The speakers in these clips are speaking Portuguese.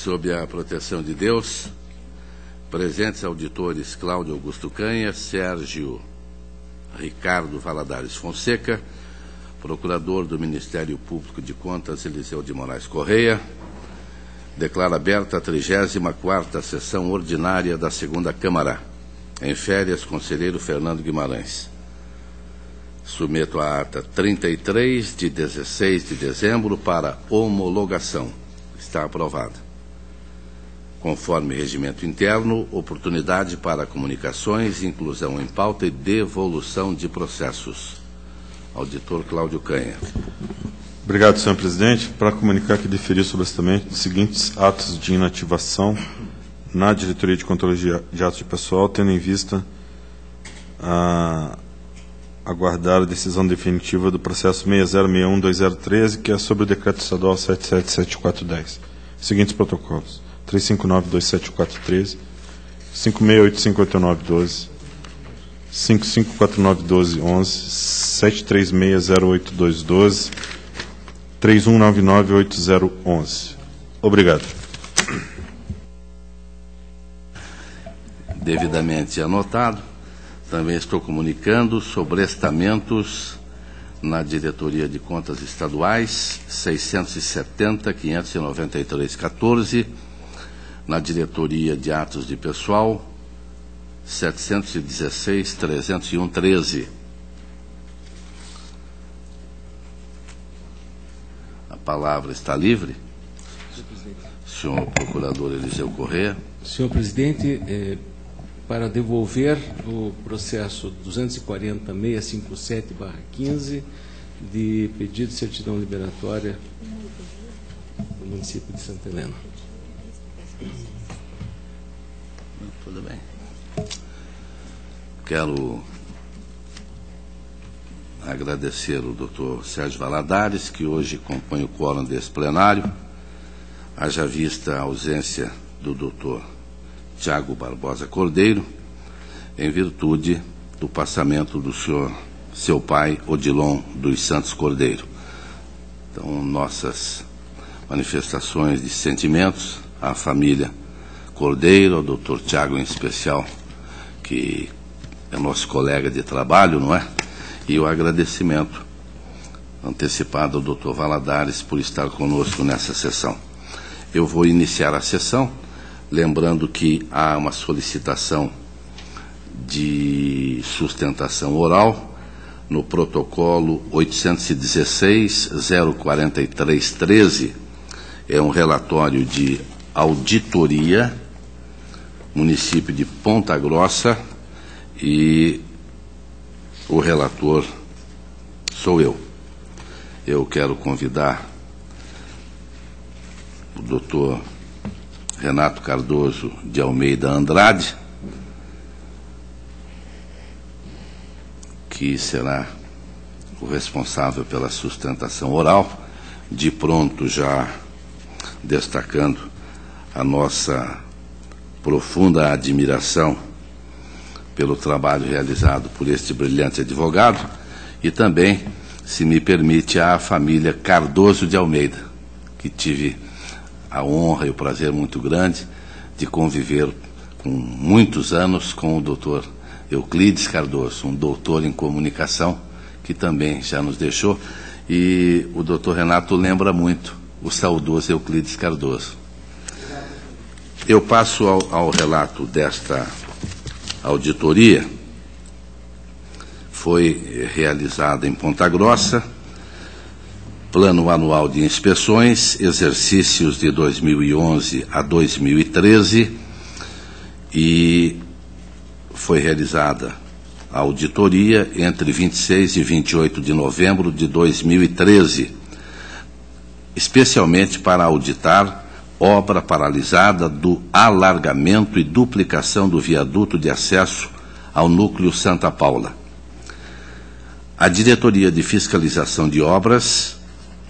Sob a proteção de Deus, presentes auditores Cláudio Augusto Canha, Sérgio Ricardo Valadares Fonseca, procurador do Ministério Público de Contas Eliseu de Moraes Correia, declaro aberta a 34ª sessão ordinária da 2ª Câmara. Em férias, conselheiro Fernando Guimarães. Submeto a ata 33 de 16 de dezembro para homologação. Está aprovada. Conforme regimento interno, oportunidade para comunicações, inclusão em pauta e devolução de processos. Auditor Cláudio Canha. Obrigado, senhor presidente. Para comunicar que diferir sobre os seguintes atos de inativação na Diretoria de Controle de Atos de Pessoal, tendo em vista aguardar a decisão definitiva do processo 6061-2013, que é sobre o Decreto Estadual 777410. Seguintes protocolos: 359-27413, 56858912, 55491211, 73608212, 31998011. Obrigado. Devidamente anotado. Também estou comunicando sobre estamentos na Diretoria de Contas Estaduais 670.593.14, na Diretoria de Atos de Pessoal 716.301.13. A palavra está livre. Senhor Procurador Eliseu Correia. Senhor presidente, para devolver o processo 240.657/15 de pedido de certidão liberatória do município de Santa Helena. Tudo bem. Quero agradecer o doutor Sérgio Valadares, que hoje compõe o quórum desse plenário, haja vista a ausência do doutor Tiago Barbosa Cordeiro, em virtude do passamento do seu pai, Odilon dos Santos Cordeiro. Então, nossas manifestações de sentimentos à família Cordeiro, ao doutor Tiago em especial, que é nosso colega de trabalho, não é? E o agradecimento antecipado ao doutor Valadares por estar conosco nessa sessão. Eu vou iniciar a sessão, lembrando que há uma solicitação de sustentação oral no protocolo 816-043-13, é um relatório de auditoria, município de Ponta Grossa, e o relator sou eu. Eu quero convidar o doutor Renato Cardoso de Almeida Andrade, que será o responsável pela sustentação oral, de pronto já destacando a nossa profunda admiração pelo trabalho realizado por este brilhante advogado, e também, se me permite, à família Cardoso de Almeida, que tive a honra e o prazer muito grande de conviver com muitos anos com o doutor Euclides Cardoso, um doutor em comunicação, que também já nos deixou, e o doutor Renato lembra muito o saudoso Euclides Cardoso. Eu passo ao relato desta auditoria. Foi realizada em Ponta Grossa, Plano Anual de Inspeções, exercícios de 2011 a 2013, e foi realizada a auditoria entre 26 e 28 de novembro de 2013, especialmente para auditar obra paralisada do alargamento e duplicação do viaduto de acesso ao núcleo Santa Paula. A Diretoria de Fiscalização de Obras,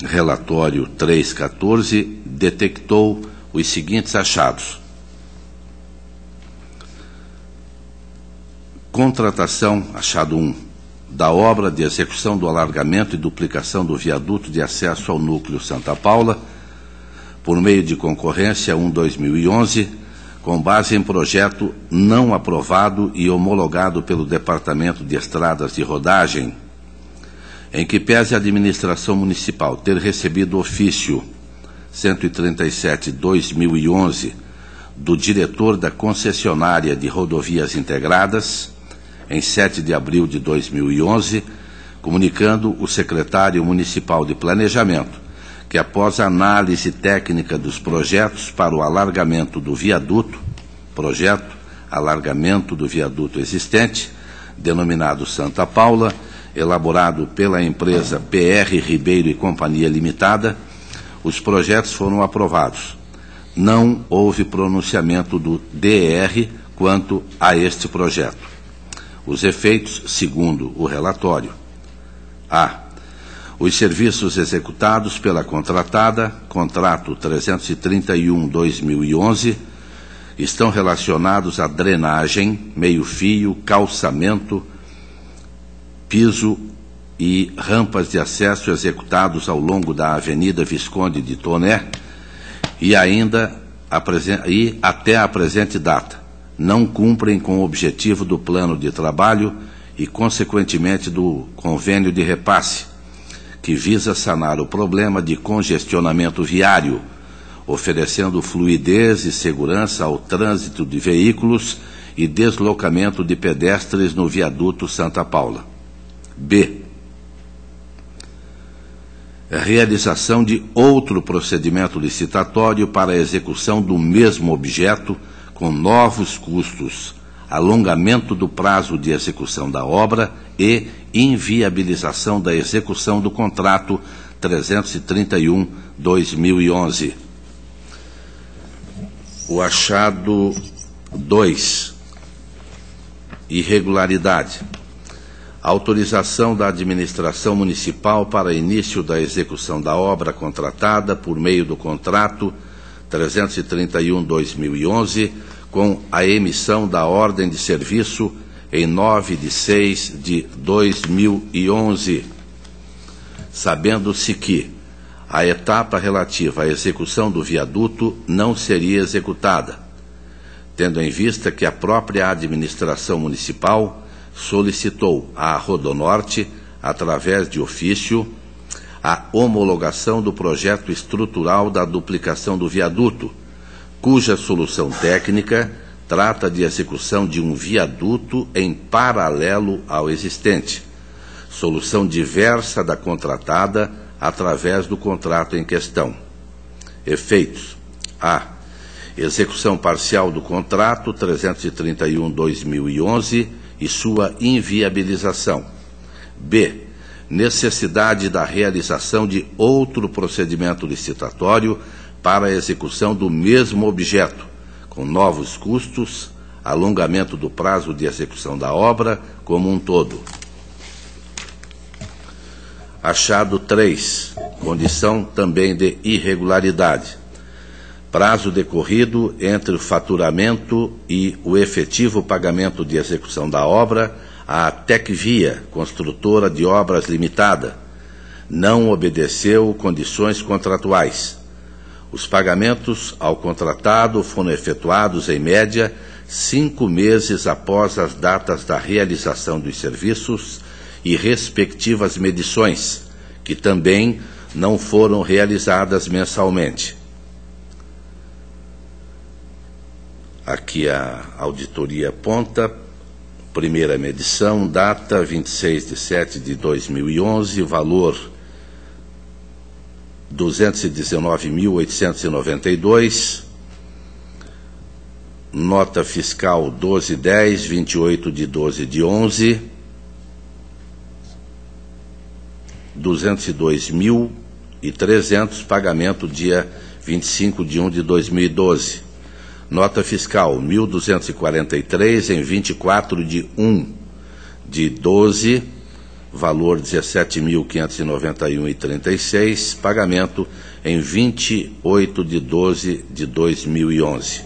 relatório 314, detectou os seguintes achados: contratação, achado 1, da obra de execução do alargamento e duplicação do viaduto de acesso ao núcleo Santa Paula, por meio de concorrência 1/2011, com base em projeto não aprovado e homologado pelo Departamento de Estradas de Rodagem, em que pese a administração municipal ter recebido ofício 137/2011 do diretor da concessionária de rodovias integradas, em 7 de abril de 2011, comunicando o secretário municipal de Planejamento que, após a análise técnica dos projetos para o alargamento do viaduto, projeto alargamento do viaduto existente, denominado Santa Paula, elaborado pela empresa PR Ribeiro e Companhia Limitada, os projetos foram aprovados. Não houve pronunciamento do DR quanto a este projeto. Os efeitos, segundo o relatório: A. Os serviços executados pela contratada, contrato 331/2011, estão relacionados à drenagem, meio-fio, calçamento, piso e rampas de acesso executados ao longo da Avenida Visconde de Toné e até a presente data não cumprem com o objetivo do plano de trabalho e, consequentemente, do convênio de repasse, que visa sanar o problema de congestionamento viário, oferecendo fluidez e segurança ao trânsito de veículos e deslocamento de pedestres no viaduto Santa Paula. B. Realização de outro procedimento licitatório para a execução do mesmo objeto, com novos custos, alongamento do prazo de execução da obra e inviabilização da execução do contrato 331/2011. O achado 2. Irregularidade. Autorização da administração municipal para início da execução da obra contratada por meio do contrato 331/2011, com a emissão da ordem de serviço em 9/6/2011, sabendo-se que a etapa relativa à execução do viaduto não seria executada, tendo em vista que a própria administração municipal solicitou à Rodonorte, através de ofício, a homologação do projeto estrutural da duplicação do viaduto, cuja solução técnica trata de execução de um viaduto em paralelo ao existente, solução diversa da contratada através do contrato em questão. Efeitos: A. Execução parcial do contrato 331/2011 e sua inviabilização. B. Necessidade da realização de outro procedimento licitatório para a execução do mesmo objeto, com novos custos, alongamento do prazo de execução da obra como um todo. Achado 3. Condição também de irregularidade. Prazo decorrido entre o faturamento e o efetivo pagamento de execução da obra à Tecvia, construtora de obras limitada, não obedeceu condições contratuais. Os pagamentos ao contratado foram efetuados, em média, 5 meses após as datas da realização dos serviços e respectivas medições, que também não foram realizadas mensalmente. Aqui a auditoria aponta: primeira medição, data 26/7/2011, valor 219.892, nota fiscal 1210, 28/12/11, 202.300, pagamento dia 25/1/2012. Nota fiscal 1.243 em 24/1/12, valor 17.591,36, pagamento em 28/12/2011.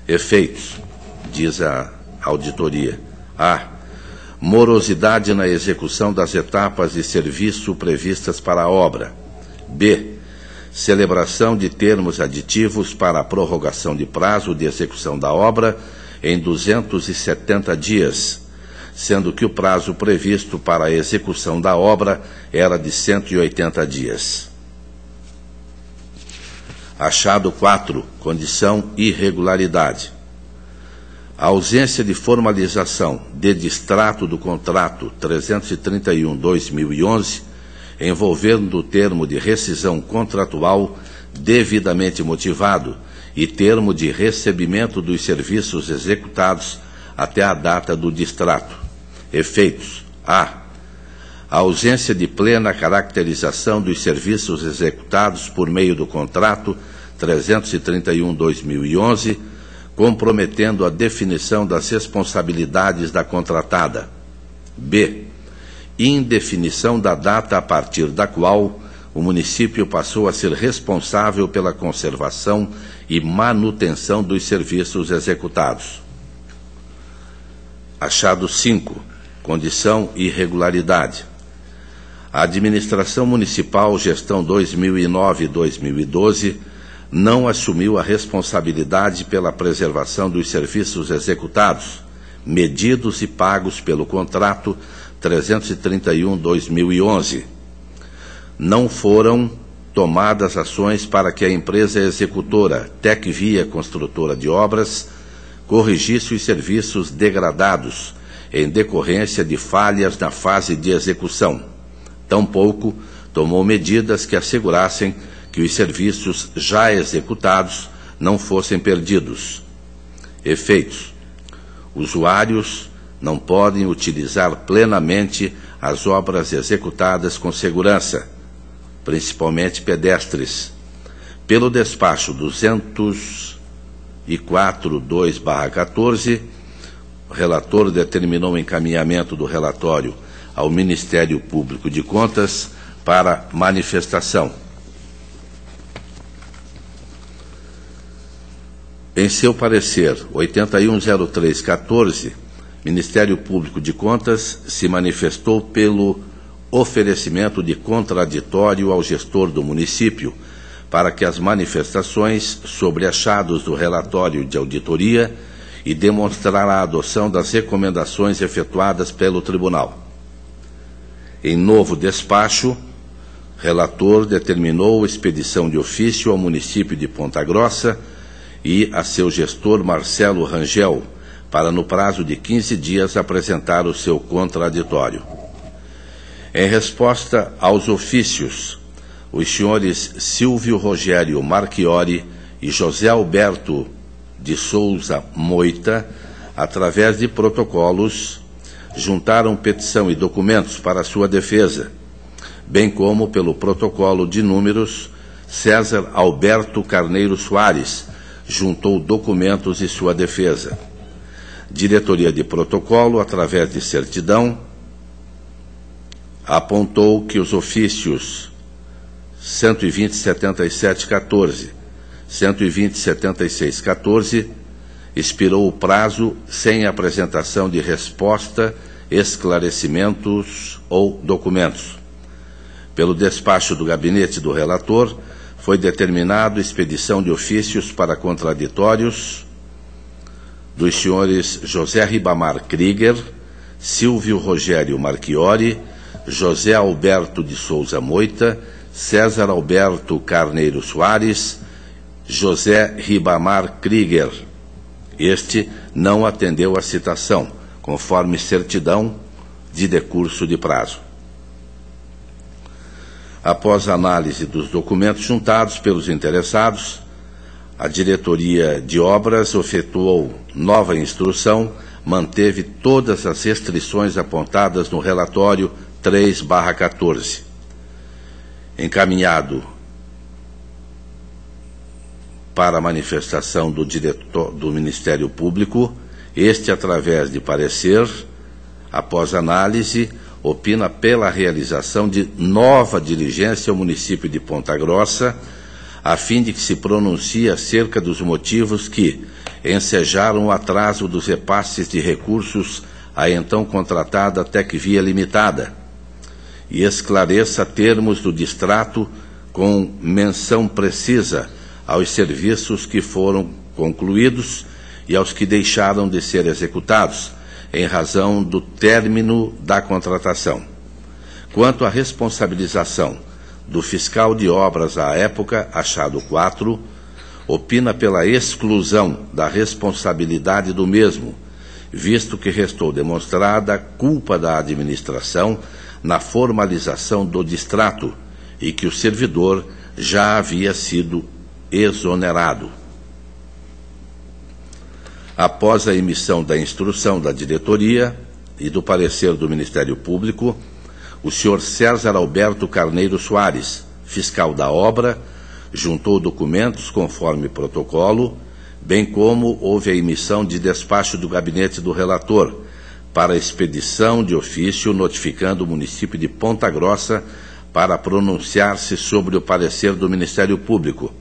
Efeitos, diz a auditoria: A. Morosidade na execução das etapas de serviço previstas para a obra. B. celebração de termos aditivos para a prorrogação de prazo de execução da obra em 270 dias, sendo que o prazo previsto para a execução da obra era de 180 dias. Achado 4, condição irregularidade. A ausência de formalização de distrato do contrato 331/2011, envolvendo o termo de rescisão contratual devidamente motivado e termo de recebimento dos serviços executados até a data do distrato. Efeitos: A ausência de plena caracterização dos serviços executados por meio do contrato 331/2011, comprometendo a definição das responsabilidades da contratada. B indefinição da data a partir da qual o município passou a ser responsável pela conservação e manutenção dos serviços executados. Achado 5, condição irregularidade. A administração municipal, gestão 2009-2012, não assumiu a responsabilidade pela preservação dos serviços executados, medidos e pagos pelo contrato 331/2011. Não foram tomadas ações para que a empresa executora, Tecvia Construtora de Obras, corrigisse os serviços degradados em decorrência de falhas na fase de execução. Tampouco tomou medidas que assegurassem que os serviços já executados não fossem perdidos. Efeitos: usuários não podem utilizar plenamente as obras executadas com segurança, principalmente pedestres. Pelo despacho 204/2/14, o relator determinou o encaminhamento do relatório ao Ministério Público de Contas para manifestação. Em seu parecer 8103/14, Ministério Público de Contas se manifestou pelo oferecimento de contraditório ao gestor do município para que as manifestações sobre achados do relatório de auditoria e demonstrar a adoção das recomendações efetuadas pelo Tribunal. Em novo despacho, relator determinou expedição de ofício ao município de Ponta Grossa e a seu gestor Marcelo Rangel, para no prazo de 15 dias apresentar o seu contraditório. Em resposta aos ofícios, os senhores Silvio Rogério Marchiori e José Alberto de Souza Moita, através de protocolos, juntaram petição e documentos para sua defesa, bem como pelo protocolo de números, César Alberto Carneiro Soares juntou documentos e sua defesa. Diretoria de Protocolo, através de certidão, apontou que os ofícios 120/77/14, 120/76/14, expirou o prazo sem apresentação de resposta, esclarecimentos ou documentos. Pelo despacho do gabinete do relator, foi determinado expedição de ofícios para contraditórios dos senhores José Ribamar Krieger, Silvio Rogério Marchiori, José Alberto de Souza Moita, César Alberto Carneiro Soares, José Ribamar Krieger. Este não atendeu a citação, conforme certidão de decurso de prazo. Após análise dos documentos juntados pelos interessados, a Diretoria de Obras efetuou nova instrução, manteve todas as restrições apontadas no relatório 3/14. Encaminhado para a manifestação do diretor do Ministério Público, este, através de parecer, após análise, opina pela realização de nova diligência ao município de Ponta Grossa, a fim de que se pronuncie acerca dos motivos que ensejaram o atraso dos repasses de recursos à então contratada Tecvia Limitada, e esclareça termos do distrato com menção precisa aos serviços que foram concluídos e aos que deixaram de ser executados, em razão do término da contratação. Quanto à responsabilização do fiscal de obras à época, achado 4, opina pela exclusão da responsabilidade do mesmo, visto que restou demonstrada culpa da administração na formalização do distrato e que o servidor já havia sido exonerado. Após a emissão da instrução da diretoria e do parecer do Ministério Público, o senhor César Alberto Carneiro Soares, fiscal da obra, juntou documentos conforme protocolo, bem como houve a emissão de despacho do gabinete do relator para expedição de ofício notificando o município de Ponta Grossa para pronunciar-se sobre o parecer do Ministério Público.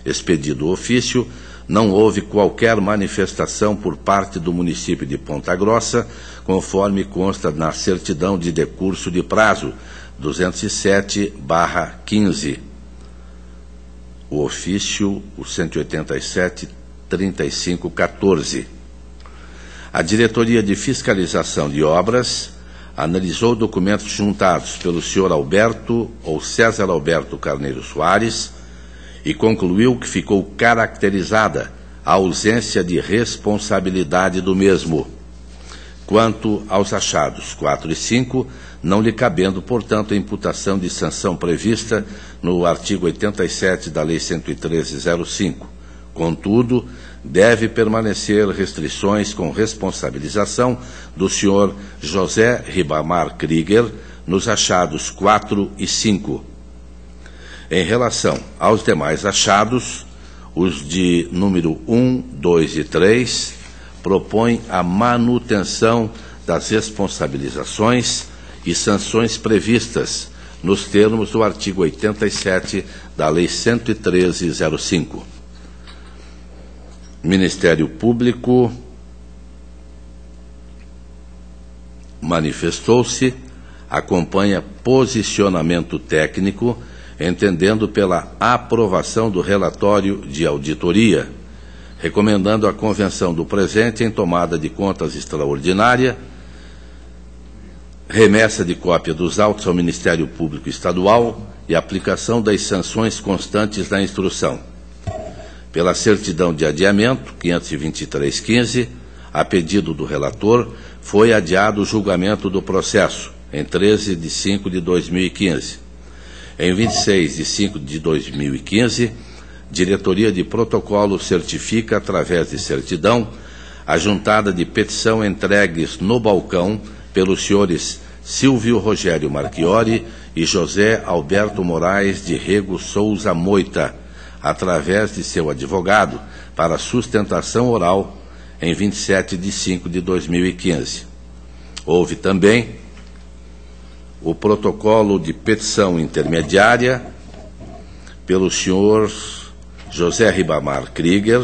Expedido o ofício, não houve qualquer manifestação por parte do município de Ponta Grossa, conforme consta na certidão de decurso de prazo 207/15. O ofício, o 187-3514. A Diretoria de Fiscalização de Obras analisou documentos juntados pelo senhor Alberto ou César Alberto Carneiro Soares e concluiu que ficou caracterizada a ausência de responsabilidade do mesmo. Quanto aos achados 4 e 5, não lhe cabendo, portanto, a imputação de sanção prevista no artigo 87 da Lei 113/05. Contudo, deve permanecer restrições com responsabilização do senhor José Ribamar Krieger nos achados 4 e 5. Em relação aos demais achados, os de número 1, 2 e 3 propõem a manutenção das responsabilizações e sanções previstas nos termos do artigo 87 da Lei 113/05. Ministério Público manifestou-se, acompanha posicionamento técnico, entendendo pela aprovação do relatório de auditoria, recomendando a convenção do presente em tomada de contas extraordinária, remessa de cópia dos autos ao Ministério Público Estadual e aplicação das sanções constantes da instrução. Pela certidão de adiamento, 52315, a pedido do relator, foi adiado o julgamento do processo, em 13 de 5 de 2015. Em 26 de 5 de 2015, Diretoria de Protocolo certifica, através de certidão, a juntada de petição entregues no balcão pelos senhores Silvio Rogério Marchiori e José Alberto Moraes de Rego Souza Moita, através de seu advogado, para sustentação oral, em 27 de 5 de 2015. Houve também o protocolo de petição intermediária pelo senhor José Ribamar Krieger,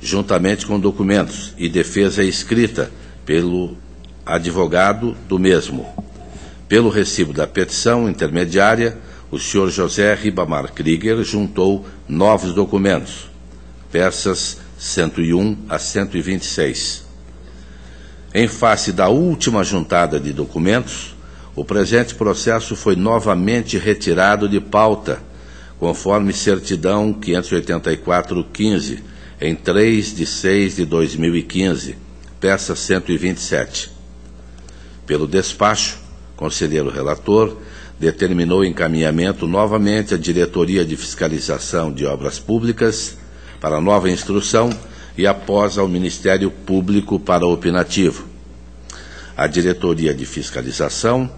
juntamente com documentos e defesa escrita pelo advogado do mesmo. Pelo recibo da petição intermediária, o senhor José Ribamar Krieger juntou novos documentos, peças 101 a 126. Em face da última juntada de documentos, o presente processo foi novamente retirado de pauta, conforme certidão 584-15, em 3 de 6 de 2015, peça 127. Pelo despacho, conselheiro relator determinou o encaminhamento novamente à Diretoria de Fiscalização de Obras Públicas para nova instrução e após ao Ministério Público para opinativo. A Diretoria de Fiscalização,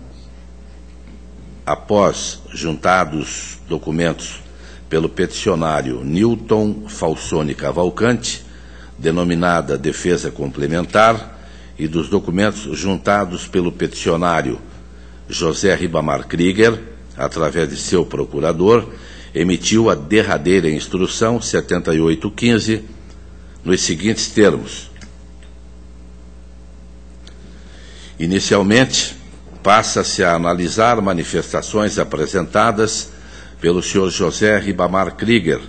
após juntados documentos pelo peticionário Newton Falsone Cavalcante, denominada defesa complementar, e dos documentos juntados pelo peticionário José Ribamar Krieger, através de seu procurador, emitiu a derradeira instrução 7815, nos seguintes termos. Inicialmente, passa-se a analisar manifestações apresentadas pelo senhor José Ribamar Krieger,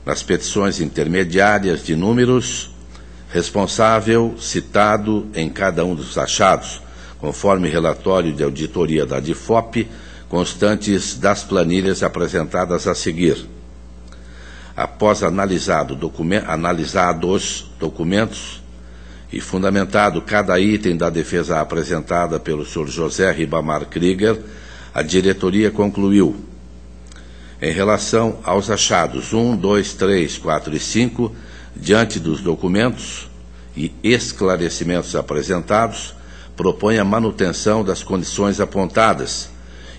nas petições intermediárias de números, responsável citado em cada um dos achados, conforme relatório de auditoria da DIFOP, constantes das planilhas apresentadas a seguir. Após analisados documentos e fundamentado cada item da defesa apresentada pelo senhor José Ribamar Krieger, a diretoria concluiu: em relação aos achados 1, 2, 3, 4 e 5, diante dos documentos e esclarecimentos apresentados, propõe a manutenção das condições apontadas,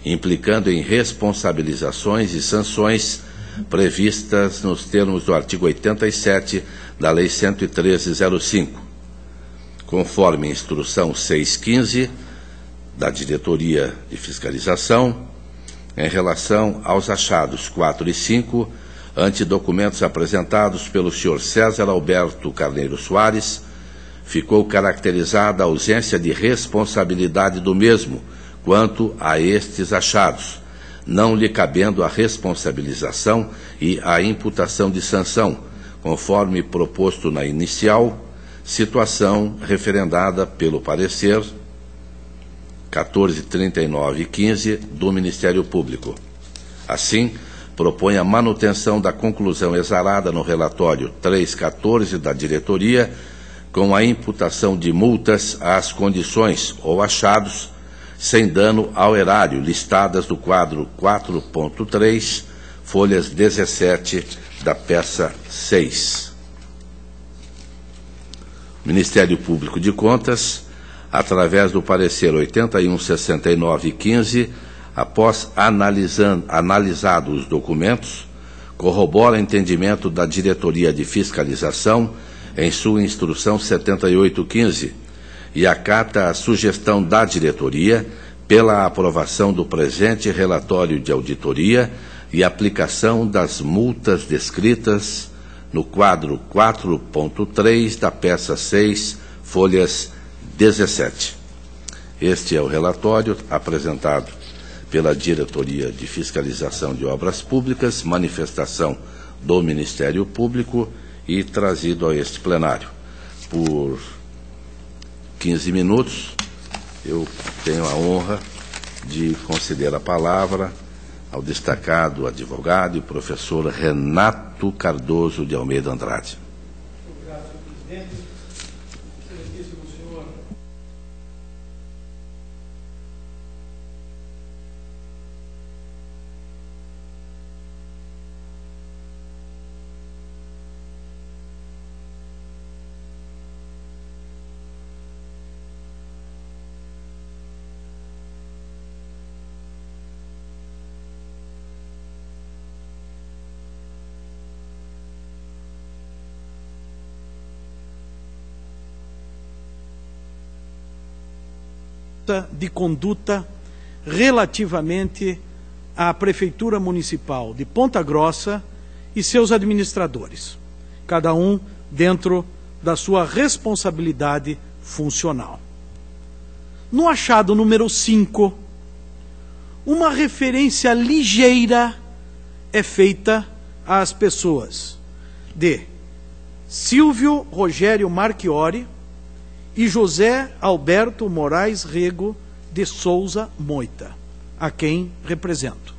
implicando em responsabilizações e sanções previstas nos termos do artigo 87 da Lei 113/05, conforme instrução 615 da Diretoria de Fiscalização, em relação aos achados 4 e 5, ante documentos apresentados pelo senhor César Alberto Carneiro Soares, ficou caracterizada a ausência de responsabilidade do mesmo quanto a estes achados, não lhe cabendo a responsabilização e a imputação de sanção, conforme proposto na inicial, situação referendada pelo parecer 1439/15 do Ministério Público. Assim, propõe a manutenção da conclusão exarada no relatório 314 da diretoria, com a imputação de multas às condições ou achados, sem dano ao erário, listadas no quadro 4.3, folhas 17 da peça 6. O Ministério Público de Contas, através do parecer 8169/15, após analisados os documentos, corrobora entendimento da Diretoria de Fiscalização em sua instrução 78/15 e acata a sugestão da diretoria pela aprovação do presente relatório de auditoria e aplicação das multas descritas no quadro 4.3 da peça 6, folhas 17. Este é o relatório apresentado pela Diretoria de Fiscalização de Obras Públicas, manifestação do Ministério Público e trazido a este plenário. Por 15 minutos, eu tenho a honra de conceder a palavra ao destacado advogado e professor Renato Cardoso de Almeida Andrade. Obrigado, senhor presidente. Excelentíssimo senhor de conduta relativamente à Prefeitura Municipal de Ponta Grossa e seus administradores, cada um dentro da sua responsabilidade funcional. No achado número 5, uma referência ligeira é feita às pessoas de Silvio Rogério Marchiori e José Alberto Moraes Rego de Souza Moita, a quem represento.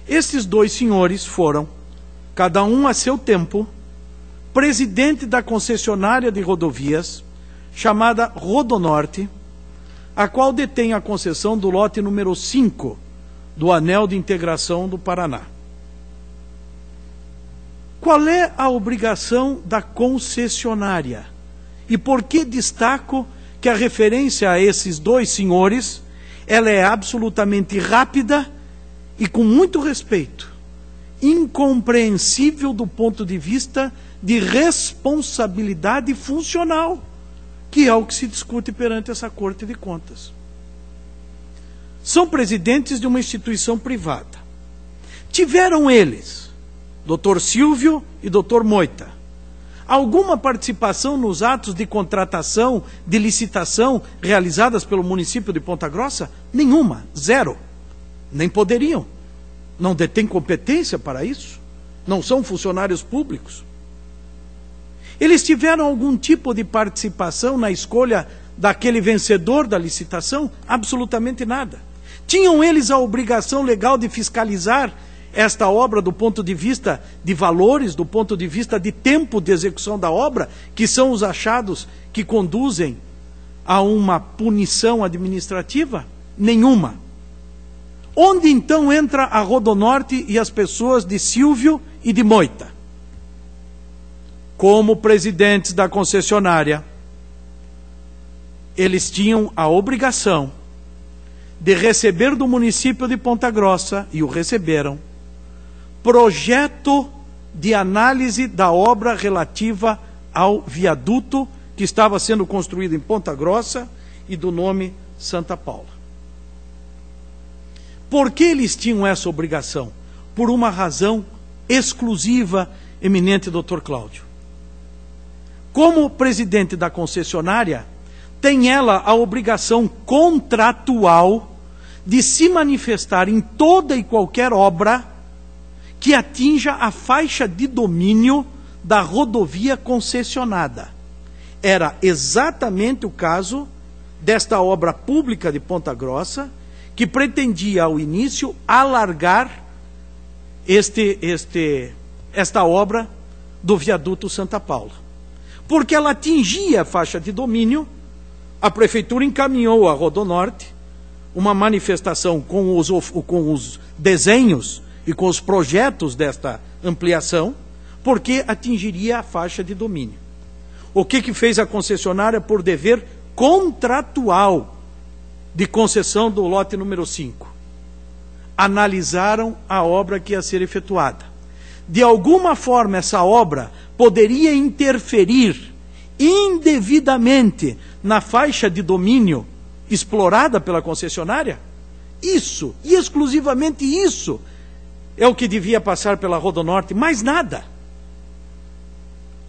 Estes dois senhores foram, cada um a seu tempo, presidente da concessionária de rodovias, chamada Rodonorte, a qual detém a concessão do lote número 5 do Anel de Integração do Paraná. Qual é a obrigação da concessionária? E por que destaco que a referência a esses dois senhores, ela é absolutamente rápida e com muito respeito, incompreensível do ponto de vista de responsabilidade funcional, que é o que se discute perante essa Corte de Contas. São presidentes de uma instituição privada. Tiveram eles, Dr. Silvio e Dr. Moita, alguma participação nos atos de contratação, de licitação realizadas pelo município de Ponta Grossa? Nenhuma, zero. Nem poderiam. Não detêm competência para isso? Não são funcionários públicos? Eles tiveram algum tipo de participação na escolha daquele vencedor da licitação? Absolutamente nada. Tinham eles a obrigação legal de fiscalizar esta obra do ponto de vista de valores, do ponto de vista de tempo de execução da obra, que são os achados que conduzem a uma punição administrativa? Nenhuma. Onde então entra a Rodonorte e as pessoas de Silvio e de Moita? Como presidentes da concessionária, eles tinham a obrigação de receber do município de Ponta Grossa, e o receberam, projeto de análise da obra relativa ao viaduto que estava sendo construído em Ponta Grossa e do nome Santa Paula. Por que eles tinham essa obrigação? Por uma razão exclusiva, eminente Dr. Cláudio. Como presidente da concessionária, tem ela a obrigação contratual de se manifestar em toda e qualquer obra que atinja a faixa de domínio da rodovia concessionada. Era exatamente o caso desta obra pública de Ponta Grossa, que pretendia, ao início, alargar esta obra do viaduto Santa Paula. Porque ela atingia a faixa de domínio, a Prefeitura encaminhou à Rodonorte uma manifestação com os desenhos e com os projetos desta ampliação, porque atingiria a faixa de domínio. O que fez a concessionária por dever contratual de concessão do lote número 5? Analisaram a obra que ia ser efetuada. De alguma forma, essa obra poderia interferir indevidamente na faixa de domínio explorada pela concessionária? Isso, e exclusivamente isso, é o que devia passar pela Rodonorte, mais nada.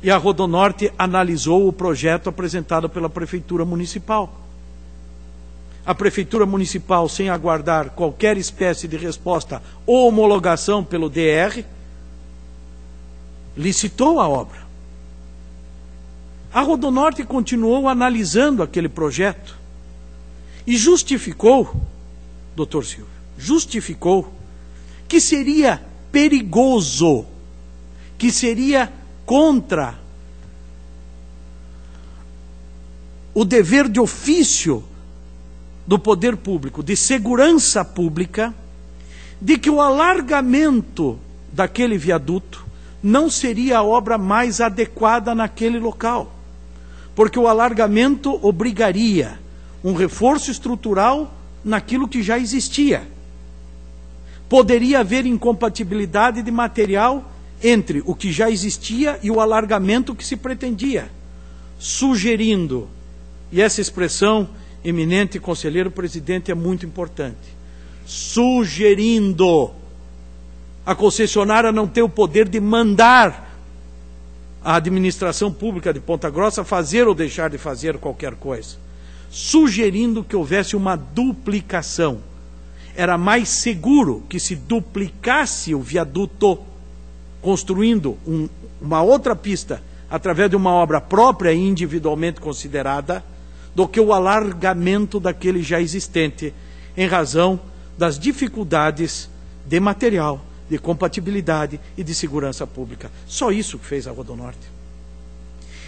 E a Rodonorte analisou o projeto apresentado pela Prefeitura Municipal. A Prefeitura Municipal, sem aguardar qualquer espécie de resposta ou homologação pelo DR, licitou a obra. A Rodonorte continuou analisando aquele projeto e justificou, doutor Silvio, justificou que seria perigoso, que seria contra o dever de ofício do poder público, de segurança pública, de que o alargamento daquele viaduto não seria a obra mais adequada naquele local, porque o alargamento obrigaria um reforço estrutural naquilo que já existia. Poderia haver incompatibilidade de material entre o que já existia e o alargamento que se pretendia, sugerindo, e essa expressão, eminente conselheiro presidente, é muito importante, sugerindo a concessionária não ter o poder de mandar a administração pública de Ponta Grossa fazer ou deixar de fazer qualquer coisa, sugerindo que houvesse uma duplicação. Era mais seguro que se duplicasse o viaduto, construindo uma outra pista através de uma obra própria e individualmente considerada, do que o alargamento daquele já existente, em razão das dificuldades de material, de compatibilidade e de segurança pública. Só isso que fez a Rodonorte.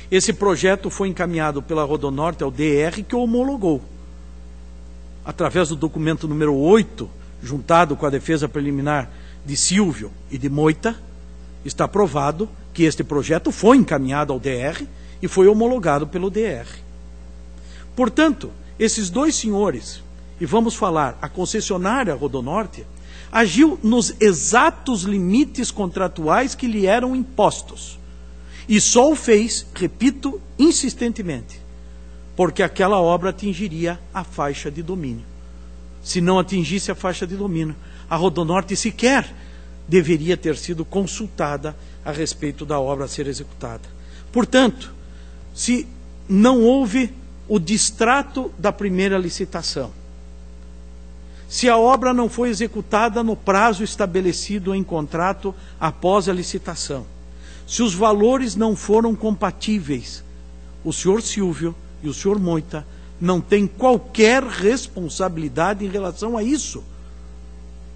Esse projeto foi encaminhado pela Rodonorte ao DR, que o homologou. Através do documento número 8, juntado com a defesa preliminar de Silvio e de Moita, está provado que este projeto foi encaminhado ao DR e foi homologado pelo DR. Portanto, esses dois senhores, e vamos falar, a concessionária Rodonorte, agiu nos exatos limites contratuais que lhe eram impostos. E só o fez, repito, insistentemente, porque aquela obra atingiria a faixa de domínio. Se não atingisse a faixa de domínio, a Rodonorte sequer deveria ter sido consultada a respeito da obra a ser executada. Portanto, se não houve o distrato da primeira licitação, se a obra não foi executada no prazo estabelecido em contrato após a licitação, se os valores não foram compatíveis, o senhor Silvio e o senhor Moita não têm qualquer responsabilidade em relação a isso.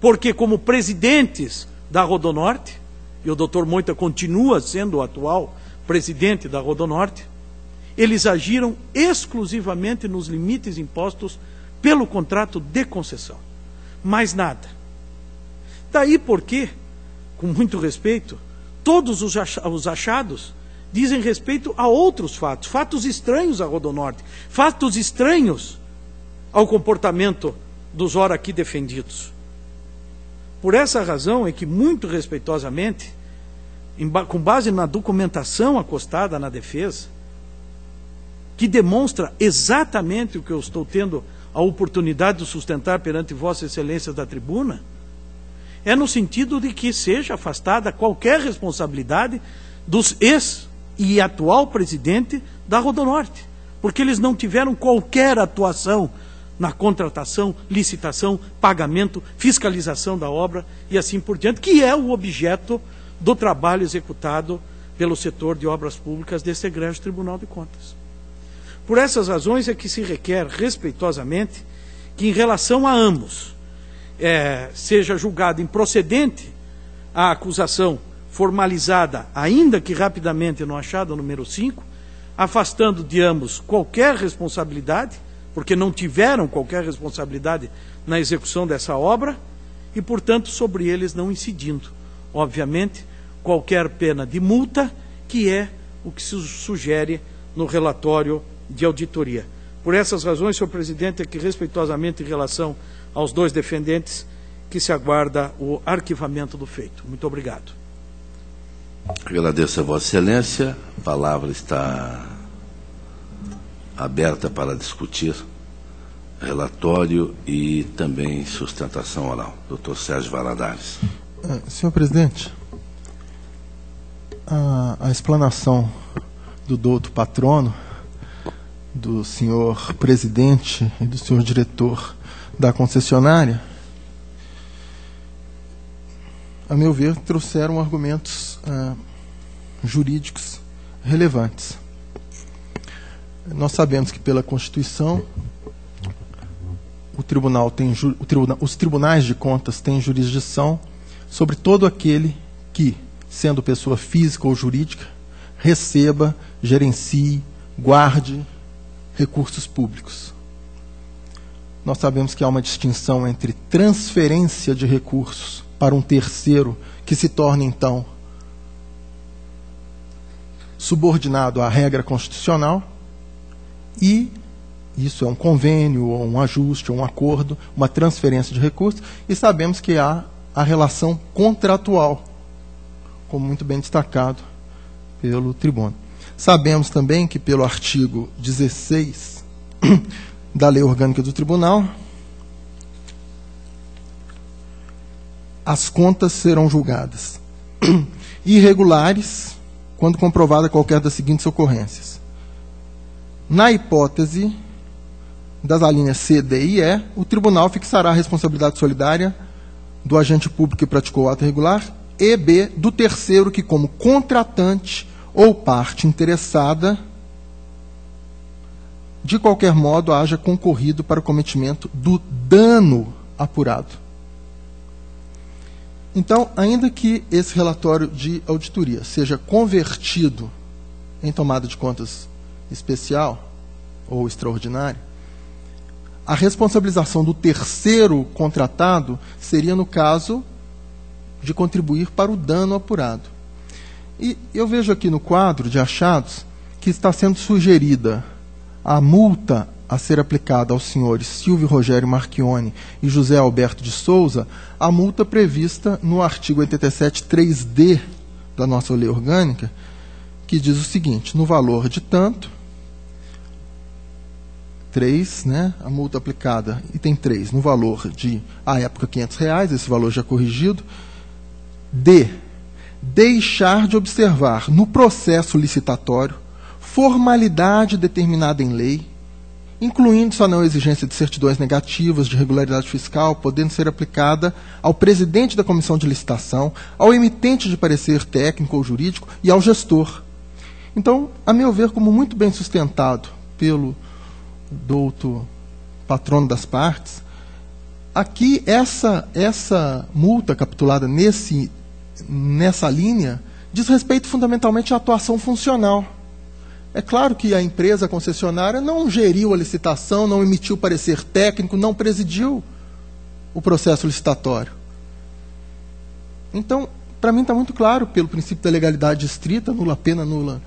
Porque, como presidentes da Rodonorte, e o doutor Moita continua sendo o atual presidente da Rodonorte, eles agiram exclusivamente nos limites impostos pelo contrato de concessão. Mais nada. Daí porque, com muito respeito, todos os achados dizem respeito a outros fatos, fatos estranhos à Rodonorte, fatos estranhos ao comportamento dos ora aqui defendidos. Por essa razão é que, muito respeitosamente, com base na documentação acostada na defesa, que demonstra exatamente o que eu estou tendo a oportunidade de sustentar perante Vossa Excelência da tribuna, é no sentido de que seja afastada qualquer responsabilidade dos ex e atual presidente da Rodonorte, porque eles não tiveram qualquer atuação na contratação, licitação, pagamento, fiscalização da obra e assim por diante, que é o objeto do trabalho executado pelo setor de obras públicas desse egrégio Tribunal de Contas. Por essas razões é que se requer respeitosamente que, em relação a ambos, seja julgado improcedente a acusação formalizada, ainda que rapidamente, no achado número 5, afastando de ambos qualquer responsabilidade, porque não tiveram qualquer responsabilidade na execução dessa obra, e, portanto, sobre eles não incidindo, obviamente, qualquer pena de multa, que é o que se sugere no relatório de auditoria. Por essas razões, senhor presidente, é que, respeitosamente, em relação aos dois defendentes, que se aguarda o arquivamento do feito. Muito obrigado. Agradeço a Vossa Excelência. A palavra está aberta para discutir relatório e também sustentação oral. Doutor Sérgio Valadares. Senhor presidente, a explanação do douto patrono, do senhor presidente e do senhor diretor da concessionária, a meu ver, trouxeram argumentos jurídicos relevantes. Nós sabemos que, pela Constituição, os tribunais de contas têm jurisdição sobre todo aquele que, sendo pessoa física ou jurídica, receba, gerencie, guarde recursos públicos. Nós sabemos que há uma distinção entre transferência de recursos para um terceiro, que se torna, então, subordinado à regra constitucional, e isso é um convênio, ou um ajuste, ou um acordo, uma transferência de recursos, e sabemos que há a relação contratual, como muito bem destacado pelo tribuno. Sabemos também que, pelo artigo 16 da Lei Orgânica do Tribunal, as contas serão julgadas irregulares quando comprovada qualquer das seguintes ocorrências. Na hipótese das alíneas C, D e E, o tribunal fixará a responsabilidade solidária do agente público que praticou o ato irregular e B, do terceiro que, como contratante ou parte interessada, de qualquer modo haja concorrido para o cometimento do dano apurado. Então, ainda que esse relatório de auditoria seja convertido em tomada de contas especial ou extraordinária, a responsabilização do terceiro contratado seria no caso de contribuir para o dano apurado. E eu vejo aqui no quadro de achados que está sendo sugerida a multa a ser aplicada aos senhores Silvio Rogério Marchione e José Alberto de Souza, a multa prevista no artigo 87.3d da nossa lei orgânica, que diz o seguinte: no valor de tanto, 3, né, a multa aplicada, item 3, no valor de, à época, R$500, esse valor já corrigido, D, deixar de observar no processo licitatório formalidade determinada em lei incluindo-se a não exigência de certidões negativas de regularidade fiscal, podendo ser aplicada ao presidente da comissão de licitação, ao emitente de parecer técnico ou jurídico e ao gestor. Então, a meu ver, como muito bem sustentado pelo doutor patrono das partes, aqui essa multa capitulada nessa linha diz respeito fundamentalmente à atuação funcional. É claro que a empresa concessionária não geriu a licitação, não emitiu parecer técnico, não presidiu o processo licitatório. Então, para mim está muito claro, pelo princípio da legalidade estrita, nula pena, nulo,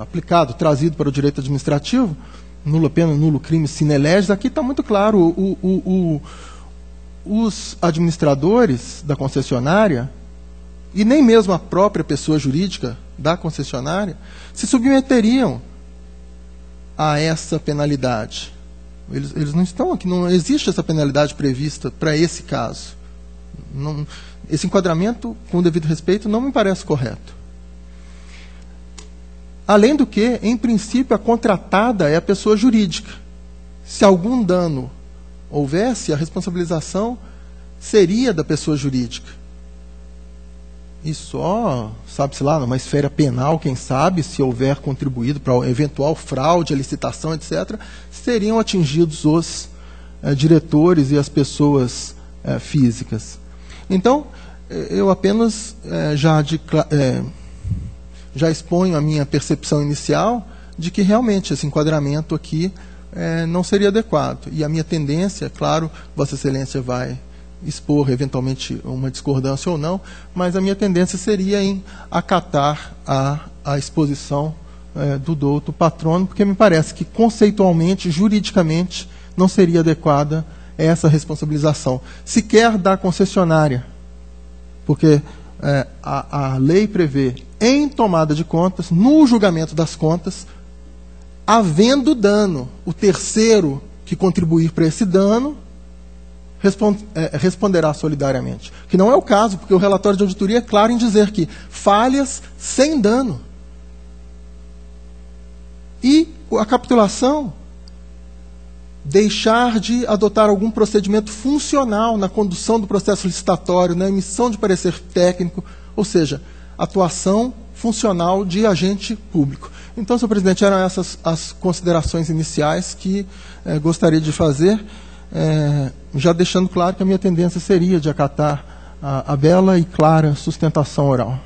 aplicado, trazido para o direito administrativo, nula pena, nulo crime sine leges, aqui está muito claro, os administradores da concessionária, e nem mesmo a própria pessoa jurídica da concessionária, se submeteriam a essa penalidade. Eles não estão aqui, não existe essa penalidade prevista para esse caso. Não, esse enquadramento, com o devido respeito, não me parece correto. Além do que, em princípio, a contratada é a pessoa jurídica. Se algum dano houvesse, a responsabilização seria da pessoa jurídica. E só, sabe-se lá, numa esfera penal, quem sabe, se houver contribuído para eventual fraude, a licitação, etc., seriam atingidos os diretores e as pessoas físicas. Então, eu apenas já exponho a minha percepção inicial de que realmente esse enquadramento aqui não seria adequado. E a minha tendência, claro, Vossa Excelência vai expor eventualmente uma discordância ou não, mas a minha tendência seria em acatar a exposição do douto patrono, porque me parece que conceitualmente, juridicamente, não seria adequada essa responsabilização, sequer da concessionária, porque a lei prevê, em tomada de contas, no julgamento das contas, havendo dano, o terceiro que contribuir para esse dano responderá solidariamente. Que não é o caso, porque o relatório de auditoria é claro em dizer que falhas sem dano. E a capitulação, deixar de adotar algum procedimento funcional na condução do processo licitatório, na emissão de parecer técnico, ou seja, atuação funcional de agente público. Então, senhor presidente, eram essas as considerações iniciais que gostaria de fazer, já deixando claro que a minha tendência seria de acatar a bela e clara sustentação oral.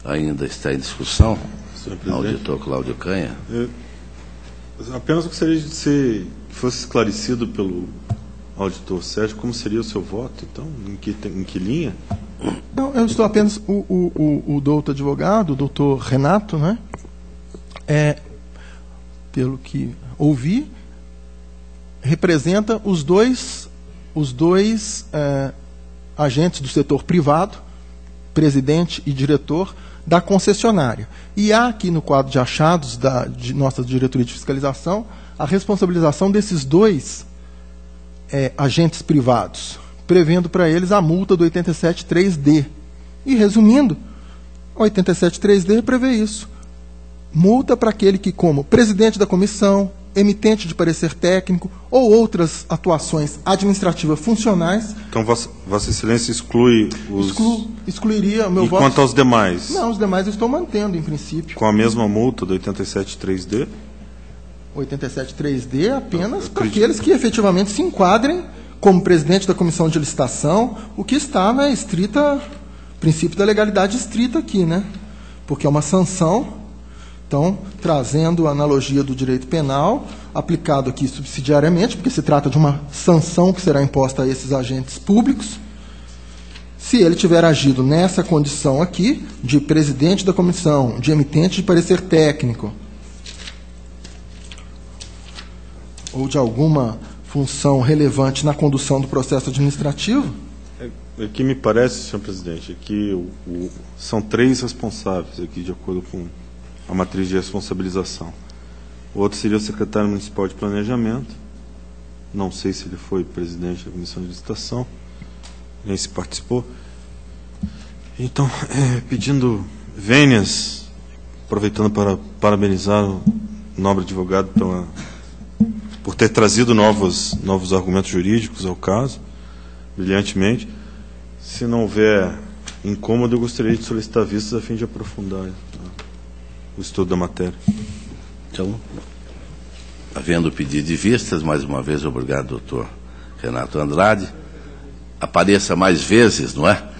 Ainda está em discussão, auditor Cláudio Canha. Apenas gostaria de que fosse esclarecido pelo auditor Sérgio como seria o seu voto, então, em que linha? Não, eu estou apenas o doutor advogado, o doutor Renato, né? Pelo que ouvi, representa os dois agentes do setor privado, presidente e diretor da concessionária. E há aqui no quadro de achados de nossa diretoria de fiscalização a responsabilização desses dois agentes privados, prevendo para eles a multa do 87.3D. E, resumindo, o 87.3D prevê isso. Multa para aquele que, como presidente da comissão, emitente de parecer técnico ou outras atuações administrativas funcionais. Então, Vossa Excelência exclui os... Excluiria o meu voto. E quanto aos demais? Não, os demais eu estou mantendo, em princípio. Com a mesma multa do 87.3D? 87.3D apenas para aqueles que efetivamente se enquadrem como presidente da comissão de licitação, o que está na estrita, princípio da legalidade estrita aqui, né? Porque é uma sanção. Então, trazendo a analogia do direito penal, aplicado aqui subsidiariamente, porque se trata de uma sanção que será imposta a esses agentes públicos, se ele tiver agido nessa condição aqui, de presidente da comissão, de emitente de parecer técnico, ou de alguma função relevante na condução do processo administrativo. O que me parece, senhor presidente, é que são três responsáveis aqui, de acordo com a matriz de responsabilização. O outro seria o secretário municipal de planejamento. Não sei se ele foi presidente da comissão de licitação, nem se participou. Então, pedindo vênias, aproveitando para parabenizar o nobre advogado por ter trazido novos argumentos jurídicos ao caso, brilhantemente. Se não houver incômodo, eu gostaria de solicitar vistas a fim de aprofundar o estudo da matéria. Então, havendo pedido de vistas, mais uma vez, obrigado, doutor Renato Andrade. Apareça mais vezes, não é?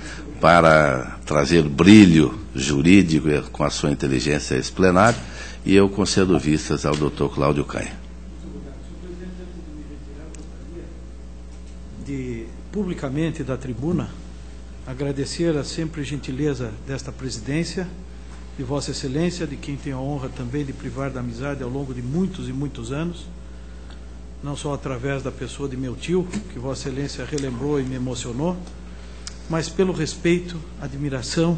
Para trazer brilho jurídico com a sua inteligência a esse plenário, e eu concedo vistas ao doutor Cláudio Canha. Publicamente da tribuna, agradecer a sempre gentileza desta presidência, de Vossa Excelência, de quem tenho a honra também de privar da amizade ao longo de muitos e muitos anos, não só através da pessoa de meu tio, que Vossa Excelência relembrou e me emocionou, mas pelo respeito, admiração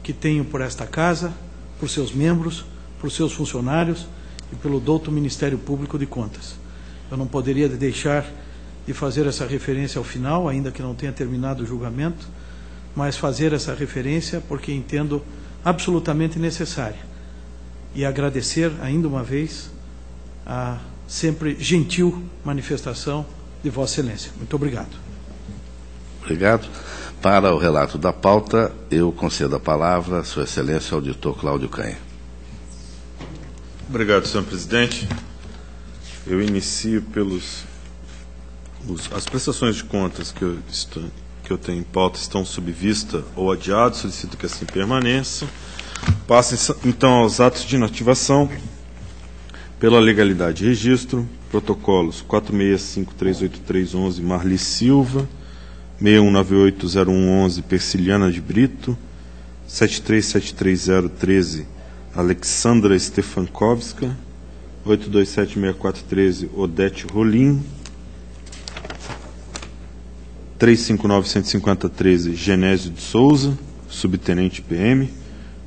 que tenho por esta casa, por seus membros, por seus funcionários e pelo douto Ministério Público de Contas. Eu não poderia deixar de fazer essa referência ao final, ainda que não tenha terminado o julgamento, mas fazer essa referência porque entendo absolutamente necessária. E agradecer ainda uma vez a sempre gentil manifestação de Vossa Excelência. Muito obrigado. Obrigado. Para o relato da pauta, eu concedo a palavra à Sua Excelência, ao auditor Cláudio Canha. Obrigado, senhor presidente. Eu inicio as prestações de contas que eu tenho em pauta estão sob vista ou adiados, solicito que assim permaneça. Passem então aos atos de inativação pela legalidade de registro, protocolos 46538311 Marli Silva, 61980111 Persiliana de Brito, 7373013 Alexandra Stefankovska, 8276413 Odete Rolim, 359-150-13 Genésio de Souza, subtenente PM,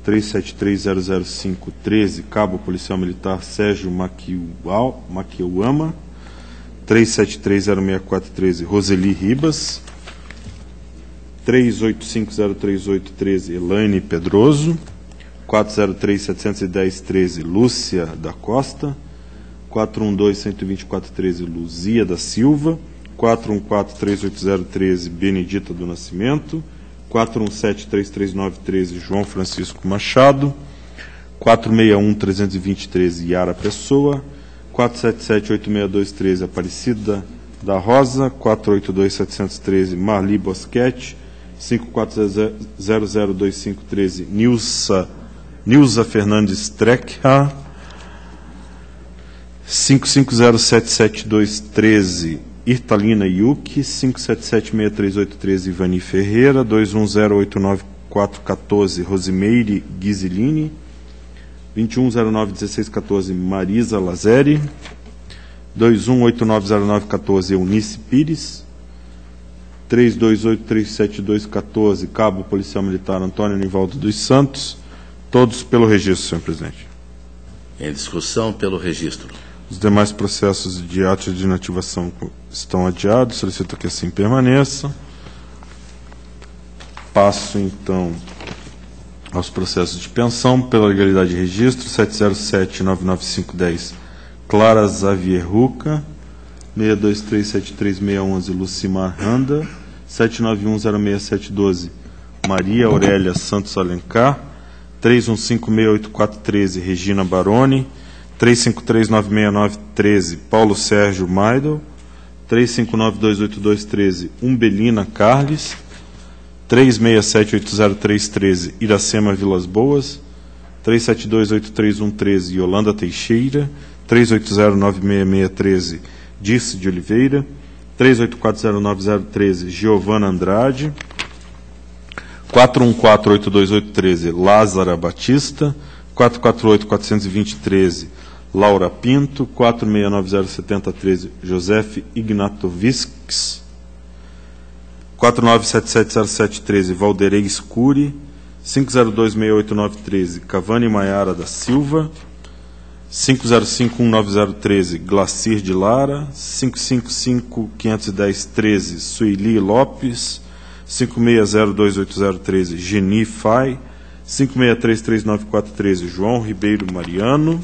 373-005-13 Cabo Policial Militar Sérgio Maquiuama, 373-064-13 Roseli Ribas, 385-038-13 Elaine Pedroso, 403-710-13 Lúcia da Costa, 412-124-13 Luzia da Silva, 414-380-13 Benedita do Nascimento, 417-339-13 João Francisco Machado, 461-320-13 Yara Pessoa, 477-862-13 Aparecida da Rosa, 482-713 Marli Boschetti, 5400-25-13 Nilza Fernandes Trecca, 550772-13 Irtalina Yuki, 57763813 Ivani Ferreira, 21089414 Rosimeire Ghisilini, 21091614 Marisa Lazeri, 21890914 Eunice Pires, 32837214 Cabo Policial Militar Antônio Nivaldo dos Santos, todos pelo registro, senhor presidente. Em discussão pelo registro. Os demais processos de atos de inativação estão adiados, solicito que assim permaneça. Passo, então, aos processos de pensão pela legalidade de registro, 707-99510 Clara Xavier Ruca, 623-73611 Lucimar Randa, 791-06712 Maria Aurélia Santos Alencar, 315-68413 Regina Baroni, 353-96913 Paulo Sérgio Maidel, 359-28213 Umbelina Carles, 367-80313 Iracema Vilas Boas, 372-83113 Yolanda Teixeira, 380-96613 Dirce de Oliveira, 384-09013 Giovana Andrade, 414-82813 Lázara Batista, 448-42013 Laura Pinto, 469-07013 Josef Ignatovics, 4977073 Valderei Scuri, 502-68913 Cavani Maiara da Silva, 505-19013 Glacir de Lara, 555-510-13 Sueli Lopes, 56028013, Geni Fai, 56339413, João Ribeiro Mariano,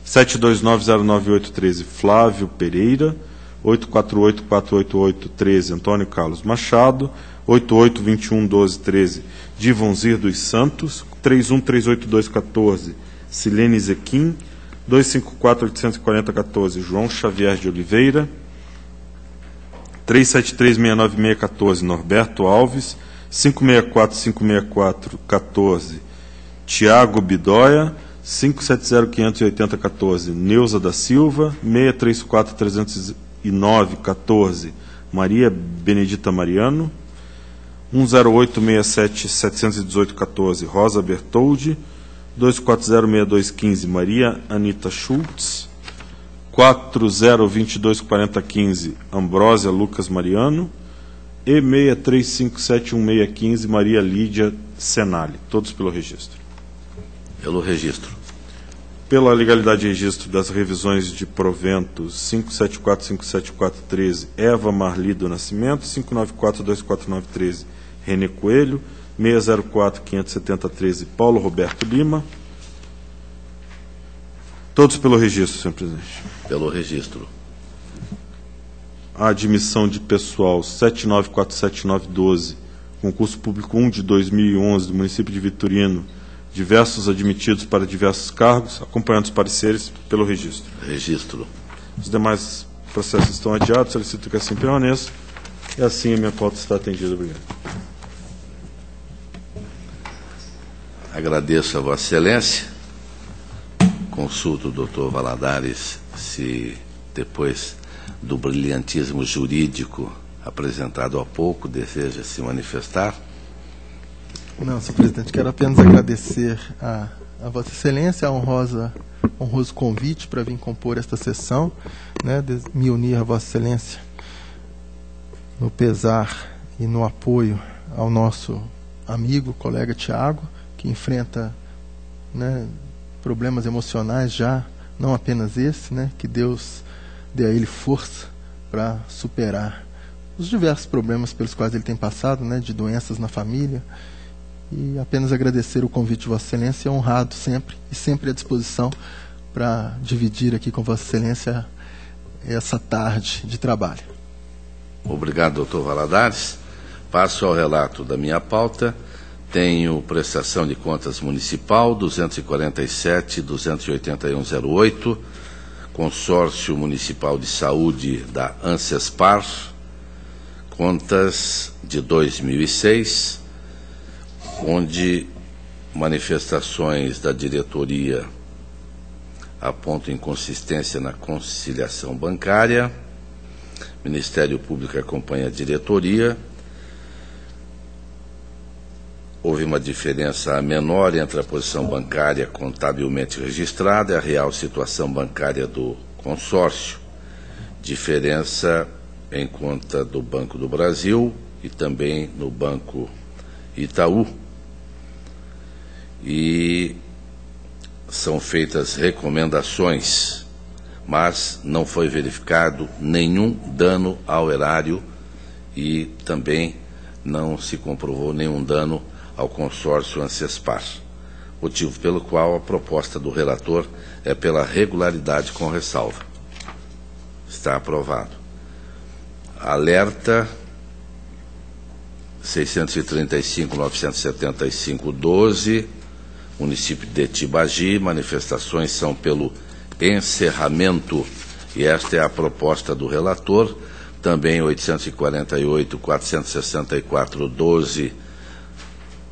7290983, Flávio Pereira, 84848813, Antônio Carlos Machado, 88211213, Divonzir dos Santos, 3138214, Silene Zequim, 254-840-14, João Xavier de Oliveira, 373-696-14, Norberto Alves, 564-564-14, Tiago Bidóia, 570-580-14, Neuza da Silva, 634-309-14, Maria Benedita Mariano, 108-67-718-14, Rosa Bertoldi, 240-6215, Maria Anita Schultz, 4022-4015, Ambrósia Lucas Mariano, e 635-71615, Maria Lídia Senali, todos pelo registro. Pelo registro. Pela legalidade de registro das revisões de proventos 574-574-13, Eva Marli do Nascimento, 594-249-13, Renê Coelho, 604-570-13, Paulo Roberto Lima. Todos pelo registro, senhor presidente. Pelo registro. A admissão de pessoal 7947-912, concurso público 1 de 2011 do município de Vitorino, diversos admitidos para diversos cargos, acompanhando os pareceres pelo registro. Registro. Os demais processos estão adiados, solicito que assim permaneça. E assim a minha pauta está atendida. Obrigado. Agradeço a Vossa Excelência. Consulto o doutor Valadares se, depois do brilhantismo jurídico apresentado há pouco, deseja se manifestar. Não, senhor presidente, quero apenas agradecer a Vossa Excelência, a honroso convite para vir compor esta sessão, né, me unir a Vossa Excelência no pesar e no apoio ao nosso amigo, colega Tiago, que enfrenta, né, problemas emocionais já, não apenas esse, né, que Deus dê a ele força para superar os diversos problemas pelos quais ele tem passado, né, de doenças na família. E apenas agradecer o convite de Vossa Excelência, honrado sempre e sempre à disposição para dividir aqui com Vossa Excelência essa tarde de trabalho. Obrigado, doutor Valadares. Passo ao relato da minha pauta. Tenho prestação de contas municipal 247-28108, consórcio municipal de saúde da Ancespar, contas de 2006, onde manifestações da diretoria apontam inconsistência na conciliação bancária, Ministério Público acompanha a diretoria. Houve uma diferença menor entre a posição bancária contabilmente registrada e a real situação bancária do consórcio. Diferença em conta do Banco do Brasil e também no Banco Itaú. E são feitas recomendações, mas não foi verificado nenhum dano ao erário e também não se comprovou nenhum dano ao consórcio Ancespar, motivo pelo qual a proposta do relator é pela regularidade com ressalva. Está aprovado. Alerta 635.975.12, município de Tibagi, manifestações são pelo encerramento, e esta é a proposta do relator. Também 848.464.12,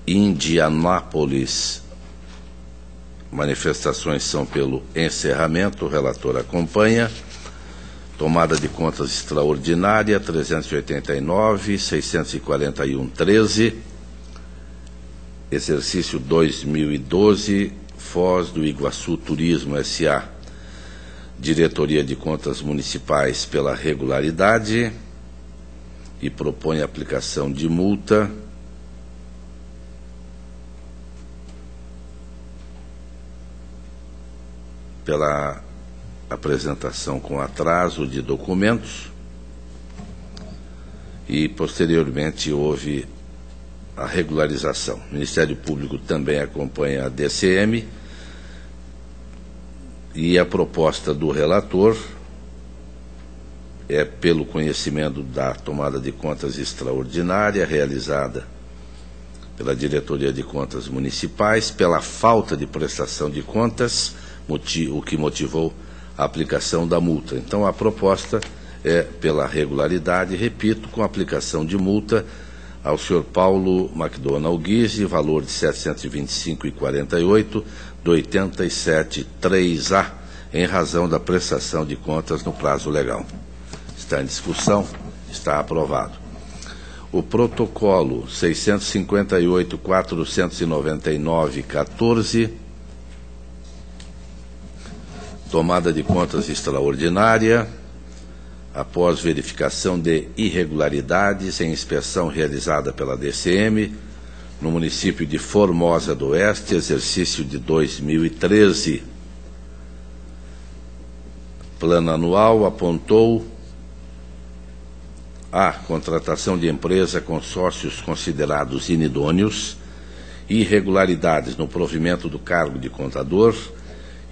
Indianápolis, manifestações são pelo encerramento, o relator acompanha. Tomada de contas extraordinária 389.641.13, exercício 2012, Foz do Iguaçu Turismo S.A., diretoria de contas municipais pela regularidade e propõe aplicação de multa pela apresentação com atraso de documentos e posteriormente houve a regularização. O Ministério Público também acompanha a DCM e a proposta do relator é pelo conhecimento da tomada de contas extraordinária realizada pela Diretoria de Contas Municipais, pela falta de prestação de contas, o que motivou a aplicação da multa. Então, a proposta é pela regularidade, repito, com aplicação de multa ao senhor Paulo McDonald Guise, valor de R$ 725,48, do 87.3A, em razão da prestação de contas no prazo legal. Está em discussão, está aprovado. O protocolo 658.499/14, tomada de contas extraordinária, após verificação de irregularidades em inspeção realizada pela DCM no município de Formosa do Oeste, exercício de 2013. Plano anual apontou a contratação de empresa com sócios considerados inidôneos, irregularidades no provimento do cargo de contador,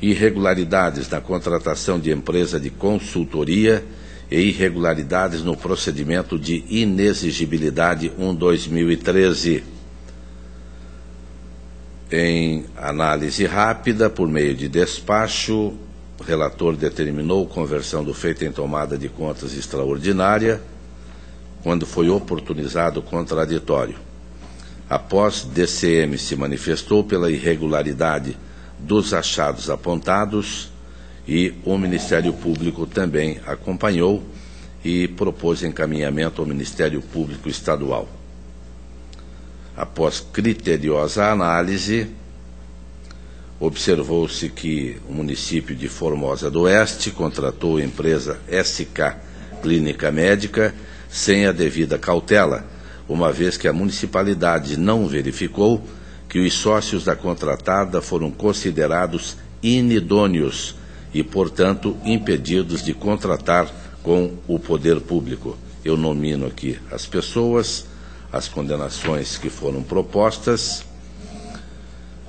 irregularidades na contratação de empresa de consultoria e irregularidades no procedimento de inexigibilidade 1/2013. Em análise rápida, por meio de despacho, o relator determinou conversão do feito em tomada de contas extraordinária, quando foi oportunizado o contraditório. Após DCM se manifestou pela irregularidade dos achados apontados e o Ministério Público também acompanhou e propôs encaminhamento ao Ministério Público Estadual. Após criteriosa análise, observou-se que o município de Formosa do Oeste contratou a empresa SK Clínica Médica sem a devida cautela, uma vez que a municipalidade não verificou que os sócios da contratada foram considerados inidôneos e, portanto, impedidos de contratar com o poder público. Eu nomino aqui as pessoas, as condenações que foram propostas.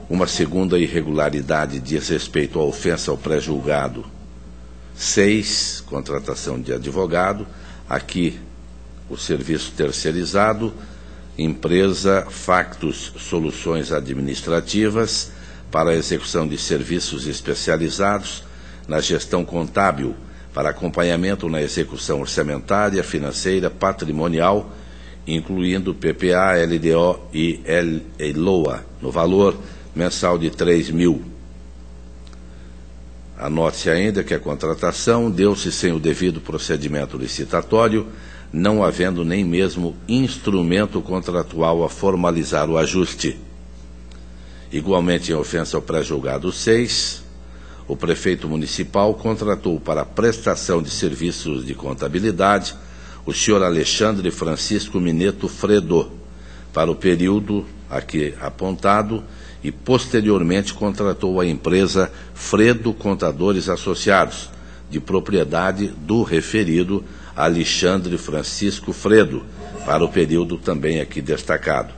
Uma segunda irregularidade diz respeito à ofensa ao pré-julgado 6, contratação de advogado. Aqui, o serviço terceirizado, empresa Factus Soluções Administrativas, para a execução de serviços especializados na gestão contábil, para acompanhamento na execução orçamentária, financeira, patrimonial, incluindo PPA, LDO e LOA, no valor mensal de 3.000. Anote-se ainda que a contratação deu-se sem o devido procedimento licitatório, não havendo nem mesmo instrumento contratual a formalizar o ajuste. Igualmente, em ofensa ao pré-julgado 6, o prefeito municipal contratou para prestação de serviços de contabilidade o senhor Alexandre Francisco Mineto Fredo, para o período aqui apontado, e posteriormente contratou a empresa Fredo Contadores Associados, de propriedade do referido Alexandre Francisco Fredo, para o período também aqui destacado.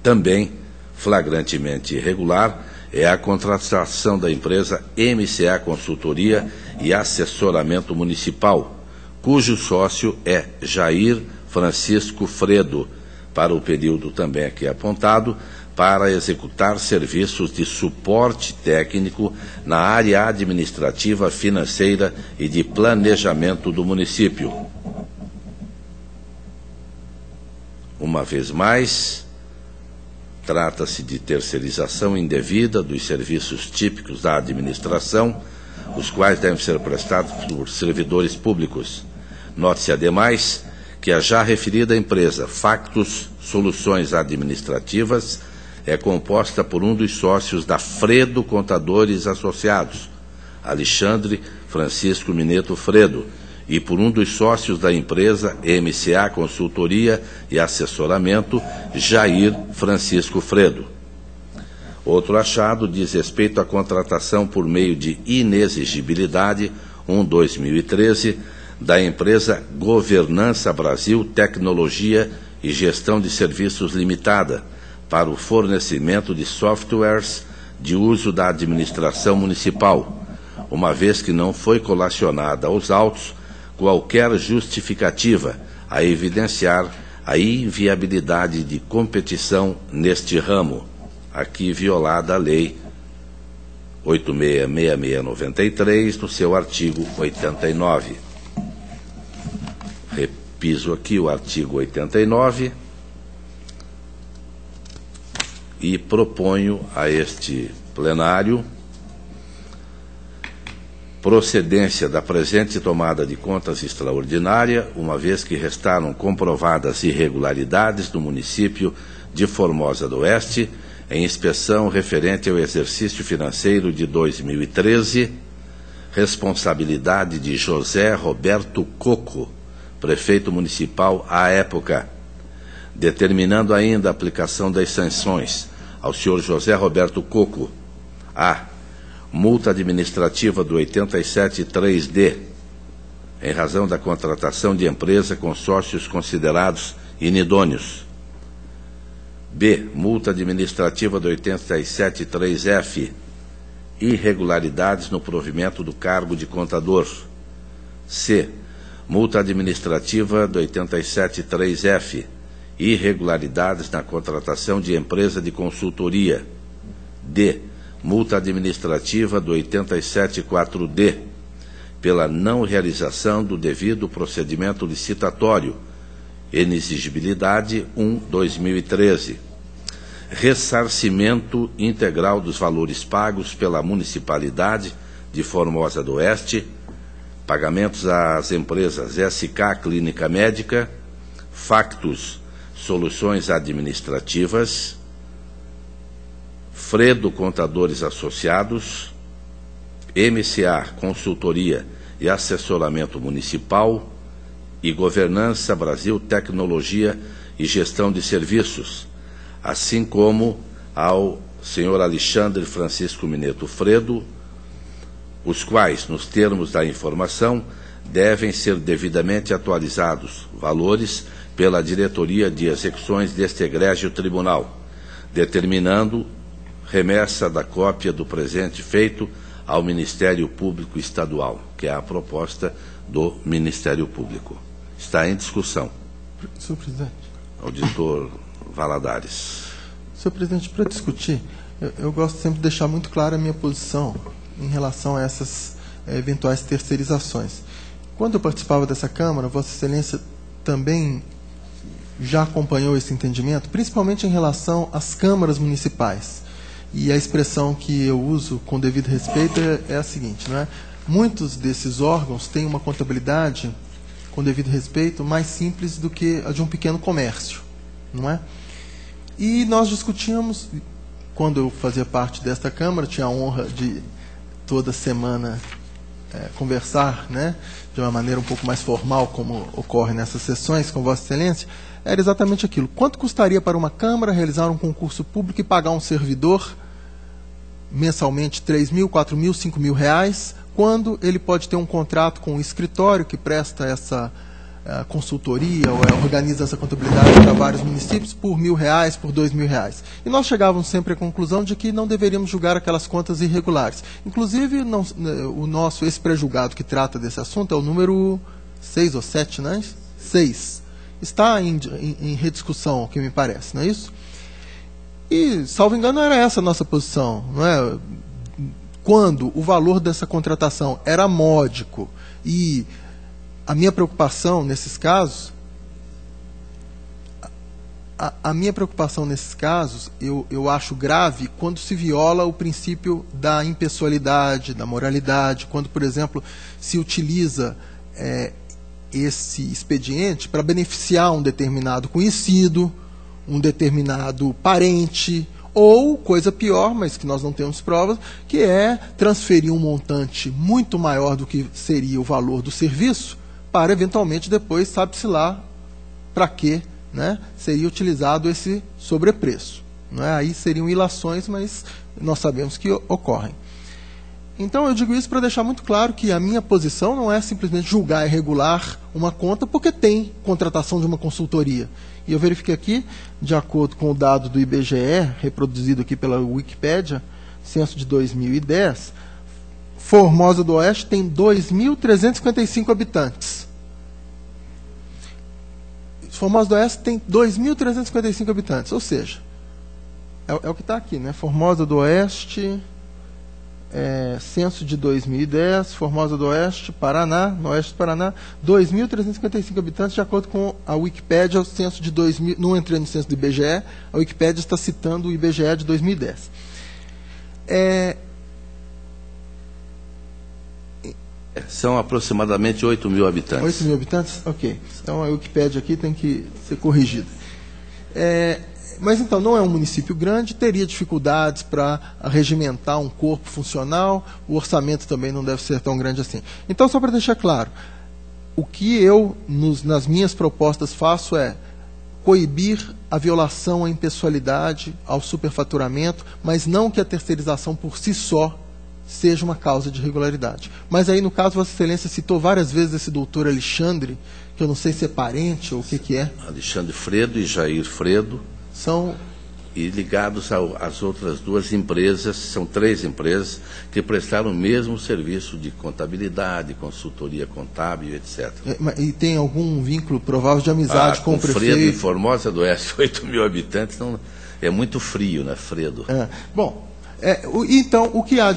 Também flagrantemente irregular é a contratação da empresa MCA Consultoria e Assessoramento Municipal, cujo sócio é Jair Francisco Fredo, para o período também aqui apontado, para executar serviços de suporte técnico na área administrativa, financeira e de planejamento do município. Uma vez mais, trata-se de terceirização indevida dos serviços típicos da administração, os quais devem ser prestados por servidores públicos. Note-se, ademais, que a já referida empresa Factus Soluções Administrativas é composta por um dos sócios da Fredo Contadores Associados, Alexandre Francisco Mineto Fredo, e por um dos sócios da empresa MCA Consultoria e Assessoramento, Jair Francisco Fredo. Outro achado diz respeito à contratação por meio de inexigibilidade 1/2013 da empresa Governança Brasil Tecnologia e Gestão de Serviços Limitada para o fornecimento de softwares de uso da administração municipal, uma vez que não foi colacionada aos autos qualquer justificativa a evidenciar a inviabilidade de competição neste ramo, aqui violada a Lei 866693, no seu artigo 89. Repiso aqui o artigo 89 e proponho a este plenário procedência da presente tomada de contas extraordinária, uma vez que restaram comprovadas irregularidades no município de Formosa do Oeste, em inspeção referente ao exercício financeiro de 2013, responsabilidade de José Roberto Coco, prefeito municipal à época, determinando ainda a aplicação das sanções ao senhor José Roberto Coco: a multa administrativa do 87.3D, em razão da contratação de empresa com sócios considerados inidôneos. B. Multa administrativa do 87.3F, irregularidades no provimento do cargo de contador. C. Multa administrativa do 87.3F, irregularidades na contratação de empresa de consultoria. D. Multa administrativa do 87.4D, pela não realização do devido procedimento licitatório, inexigibilidade 1/2013. Ressarcimento integral dos valores pagos pela Municipalidade de Formosa do Oeste, pagamentos às empresas SK Clínica Médica, Factus Soluções Administrativas, Fredo Contadores Associados, MCA Consultoria e Assessoramento Municipal e Governança Brasil Tecnologia e Gestão de Serviços, assim como ao senhor Alexandre Francisco Mineto Fredo, os quais, nos termos da informação, devem ser devidamente atualizados, valores pela Diretoria de Execuções deste egrégio tribunal, determinando remessa da cópia do presente feito ao Ministério Público Estadual, que é a proposta do Ministério Público. Está em discussão. Senhor presidente. Auditor Valadares. Senhor presidente, para discutir, eu gosto sempre de deixar muito clara a minha posição em relação a essas eventuais terceirizações. Quando eu participava dessa Câmara, Vossa Excelência também já acompanhou esse entendimento, principalmente em relação às câmaras municipais. E a expressão que eu uso com devido respeito é a seguinte, não é? Muitos desses órgãos têm uma contabilidade, com devido respeito, mais simples do que a de um pequeno comércio, não é? E nós discutíamos, quando eu fazia parte desta Câmara, tinha a honra de toda semana conversar, né, de uma maneira um pouco mais formal, como ocorre nessas sessões com Vossa Excelência, era exatamente aquilo. Quanto custaria para uma Câmara realizar um concurso público e pagar um servidor mensalmente R$3.000, R$4.000, R$5.000, quando ele pode ter um contrato com um escritório que presta essa consultoria ou organiza essa contabilidade para vários municípios por R$1.000, por R$2.000. E nós chegávamos sempre à conclusão de que não deveríamos julgar aquelas contas irregulares. Inclusive, o nosso ex-pré-julgado que trata desse assunto é o número 6 ou 7, né? 6. Está em rediscussão, o que me parece, não é isso? E, salvo engano, era essa a nossa posição, não é? Quando o valor dessa contratação era módico e a minha preocupação nesses casos, eu acho grave quando se viola o princípio da impessoalidade, da moralidade, quando, por exemplo, se utiliza esse expediente para beneficiar um determinado conhecido, um determinado parente, ou, coisa pior, mas que nós não temos provas, que é transferir um montante muito maior do que seria o valor do serviço, para eventualmente depois, sabe-se lá para quê, né, seria utilizado esse sobrepreço. Não é? Aí seriam ilações, mas nós sabemos que ocorrem. Então, eu digo isso para deixar muito claro que a minha posição não é simplesmente julgar irregular uma conta porque tem contratação de uma consultoria. E eu verifiquei aqui, de acordo com o dado do IBGE, reproduzido aqui pela Wikipédia, censo de 2010, Formosa do Oeste tem 2.355 habitantes. Formosa do Oeste tem 2.355 habitantes, ou seja, é o que está aqui, né? Formosa do Oeste, censo de 2010, Formosa do Oeste, Paraná, no oeste do Paraná, 2.355 habitantes, de acordo com a Wikipédia, o censo de 2000, não entrei no censo do IBGE, a Wikipédia está citando o IBGE de 2010. São aproximadamente 8 mil habitantes. 8 mil habitantes? Ok. Então a Wikipédia aqui tem que ser corrigida. Mas então, não é um município grande, teria dificuldades para regimentar um corpo funcional, o orçamento também não deve ser tão grande assim. Então, só para deixar claro, o que eu, nas minhas propostas, faço é coibir a violação à impessoalidade, ao superfaturamento, mas não que a terceirização por si só seja uma causa de irregularidade. Mas aí, no caso, Vossa Excelência citou várias vezes esse doutor Alexandre, que eu não sei se é parente ou o que é. Alexandre Fredo e Jair Fredo. São... E ligados às outras duas empresas, são 3 empresas que prestaram o mesmo serviço de contabilidade, consultoria contábil, etc. E tem algum vínculo provável de amizade com o prefeito? Fredo em Formosa do Oeste, 8 mil habitantes, então é muito frio, né, Fredo? Bom, então, o que há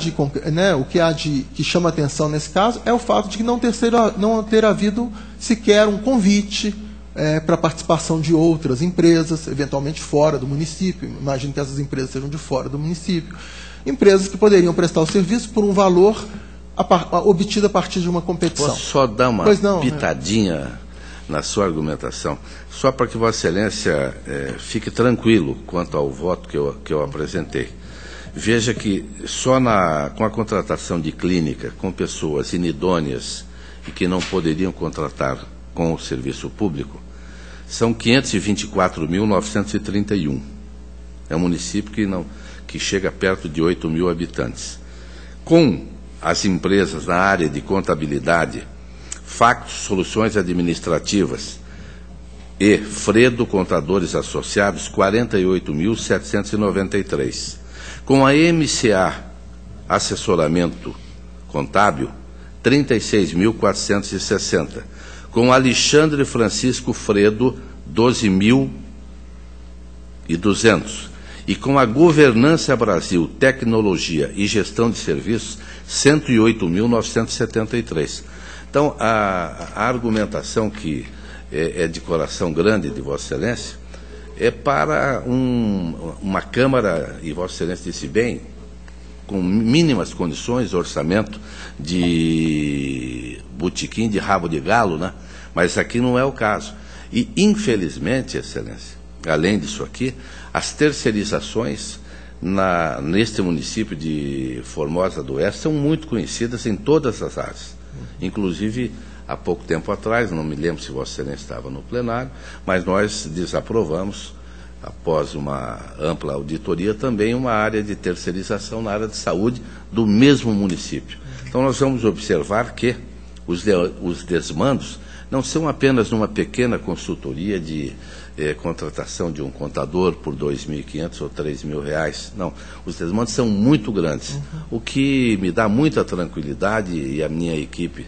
que chama atenção nesse caso é o fato de que não ter havido sequer um convite para a participação de outras empresas, eventualmente fora do município. Imagino que essas empresas sejam de fora do município. Empresas que poderiam prestar o serviço por um valor obtido a partir de uma competição. Posso só dar uma pitadinha na sua argumentação, só para que Vossa Excelência fique tranquilo quanto ao voto que eu apresentei. Veja que só com a contratação de clínica com pessoas inidôneas e que não poderiam contratar com o serviço público, são 524.931. É um município que chega perto de 8 mil habitantes. Com as empresas na área de contabilidade, Factos Soluções Administrativas e Fredo Contadores Associados, 48.793. Com a MCA Assessoramento Contábil, 36.460. Com Alexandre Francisco Fredo, 12.200. E com a Governança Brasil, Tecnologia e Gestão de Serviços, 108.973. Então, a argumentação que é de coração grande de Vossa Excelência é para uma Câmara, e Vossa Excelência disse bem, com mínimas condições, orçamento de botequim de rabo de galo, né? Mas aqui não é o caso. E, infelizmente, Excelência, além disso aqui, as terceirizações neste município de Formosa do Oeste são muito conhecidas em todas as áreas. Inclusive, há pouco tempo atrás, não me lembro se Vossa Excelência estava no plenário, mas nós desaprovamos, após uma ampla auditoria, também uma área de terceirização na área de saúde do mesmo município. Então, nós vamos observar que os desmandos não são apenas numa pequena consultoria de contratação de um contador por R$2.500 ou R$3.000. Não, os desmandos são muito grandes, o que me dá muita tranquilidade e a minha equipe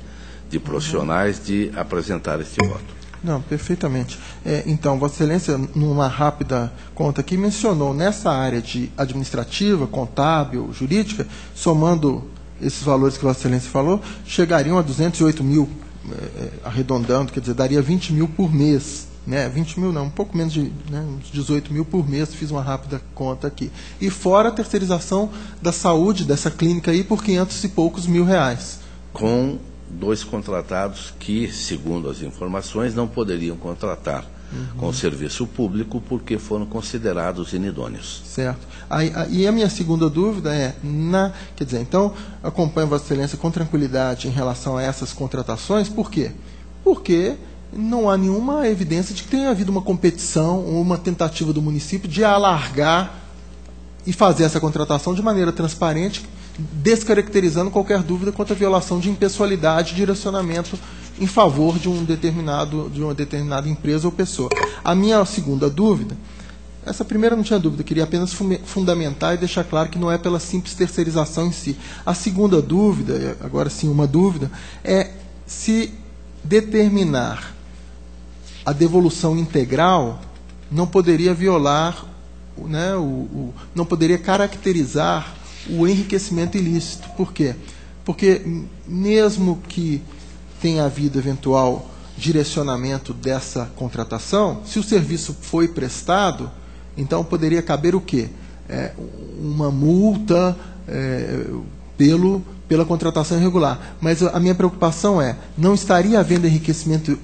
de profissionais de apresentar este voto. Não, perfeitamente. Então, Vossa Excelência, numa rápida conta aqui, mencionou nessa área de administrativa, contábil, jurídica, somando esses valores que Vossa Excelência falou, chegariam a 208 mil, arredondando, quer dizer, daria 20 mil por mês. Né? 20 mil não, um pouco menos de uns 18 mil por mês, fiz uma rápida conta aqui. E fora a terceirização da saúde dessa clínica aí por 500 e poucos mil reais. Com 2 contratados que, segundo as informações, não poderiam contratar com o serviço público porque foram considerados inidôneos. Certo. E a minha segunda dúvida quer dizer, então, acompanho Vossa Excelência com tranquilidade em relação a essas contratações, por quê? Porque não há nenhuma evidência de que tenha havido uma competição ou uma tentativa do município de alargar e fazer essa contratação de maneira transparente, descaracterizando qualquer dúvida quanto à violação de impessoalidade e direcionamento em favor de uma determinada empresa ou pessoa. A minha segunda dúvida, essa primeira não tinha dúvida, queria apenas fundamentar e deixar claro que não é pela simples terceirização em si. A segunda dúvida, agora sim uma dúvida, é se determinar a devolução integral não poderia violar, né, não poderia caracterizar o enriquecimento ilícito. Por quê? Porque mesmo que tenha havido eventual direcionamento dessa contratação, se o serviço foi prestado, então poderia caber o quê? Uma multa pela contratação irregular. Mas a minha preocupação não estaria havendo enriquecimento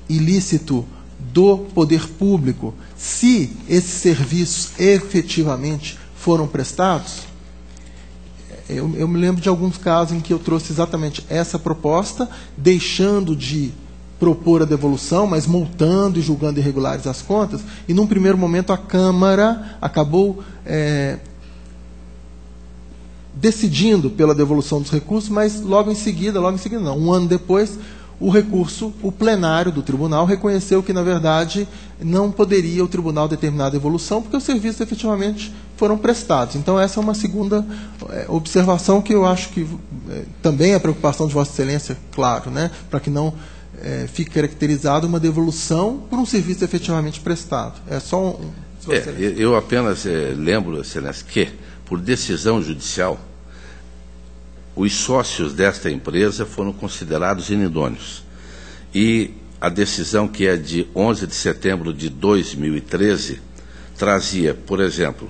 ilícito do poder público se esses serviços efetivamente foram prestados? Eu me lembro de alguns casos em que eu trouxe exatamente essa proposta, deixando de propor a devolução, mas multando e julgando irregulares as contas, e num primeiro momento a Câmara acabou decidindo pela devolução dos recursos, mas logo em seguida não, um ano depois, o plenário do tribunal reconheceu que, na verdade, não poderia o tribunal determinar a devolução, porque os serviços efetivamente foram prestados. Então, essa é uma segunda observação que eu acho que também é a preocupação de Vossa Excelência, claro, né, para que não fique caracterizada uma devolução por um serviço efetivamente prestado. É só eu apenas lembro, Excelência, que, por decisão judicial, os sócios desta empresa foram considerados inidôneos. E a decisão, que é de 11 de setembro de 2013, trazia, por exemplo,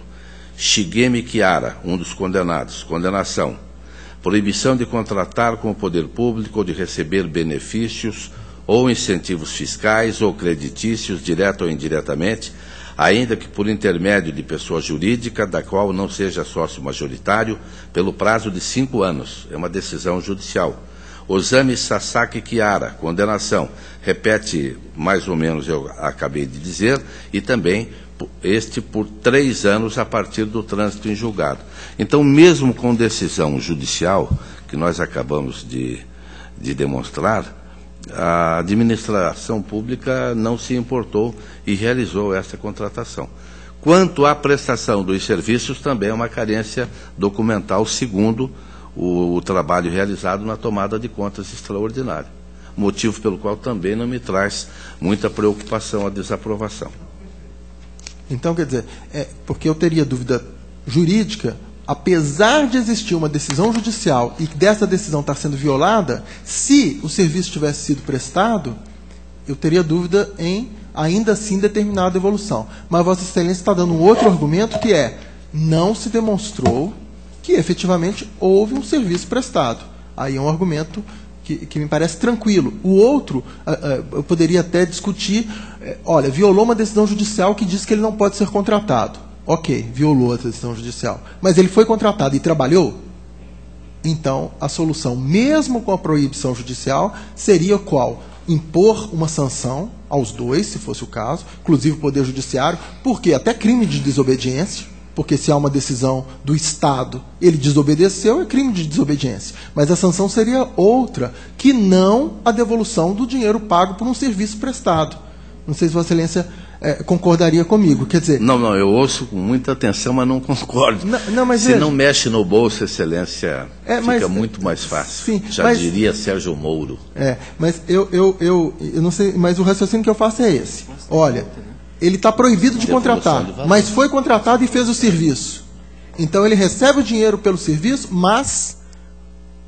Shigemi Chiara, um dos condenados, condenação, proibição de contratar com o poder público ou de receber benefícios ou incentivos fiscais ou creditícios, direto ou indiretamente, ainda que por intermédio de pessoa jurídica, da qual não seja sócio majoritário, pelo prazo de 5 anos. É uma decisão judicial. Osami Sasaki Chiara, condenação. Repete mais ou menos, eu acabei de dizer, e também por 3 anos a partir do trânsito em julgado. Então, mesmo com decisão judicial, que nós acabamos de demonstrar, a administração pública não se importou e realizou essa contratação. Quanto à prestação dos serviços, também é uma carência documental, segundo o trabalho realizado na tomada de contas extraordinária. Motivo pelo qual também não me traz muita preocupação a desaprovação. Então, quer dizer, porque eu teria dúvida jurídica, apesar de existir uma decisão judicial e dessa decisão estar sendo violada, se o serviço tivesse sido prestado, eu teria dúvida em, ainda assim, determinar a devolução. Mas Vossa Excelência está dando um outro argumento, que não se demonstrou que efetivamente houve um serviço prestado. Aí é um argumento que me parece tranquilo. O outro, eu poderia até discutir, olha, violou uma decisão judicial que diz que ele não pode ser contratado. Ok, violou a decisão judicial. Mas ele foi contratado e trabalhou? Então, a solução, mesmo com a proibição judicial, seria qual? Impor uma sanção aos dois, se fosse o caso, inclusive o Poder Judiciário, porque até crime de desobediência, porque se há uma decisão do Estado, ele desobedeceu, é crime de desobediência. Mas a sanção seria outra, que não a devolução do dinheiro pago por um serviço prestado. Não sei se Vossa Excelência concordaria comigo. Quer dizer... Não, eu ouço com muita atenção, mas não concordo. Mas se não mexe no bolso, Excelência, fica muito mais fácil. Sim, diria Sérgio Moro. Mas eu não sei, mas o raciocínio que eu faço é esse. Olha, ele está proibido de contratar, mas foi contratado e fez o serviço. Então ele recebe o dinheiro pelo serviço, mas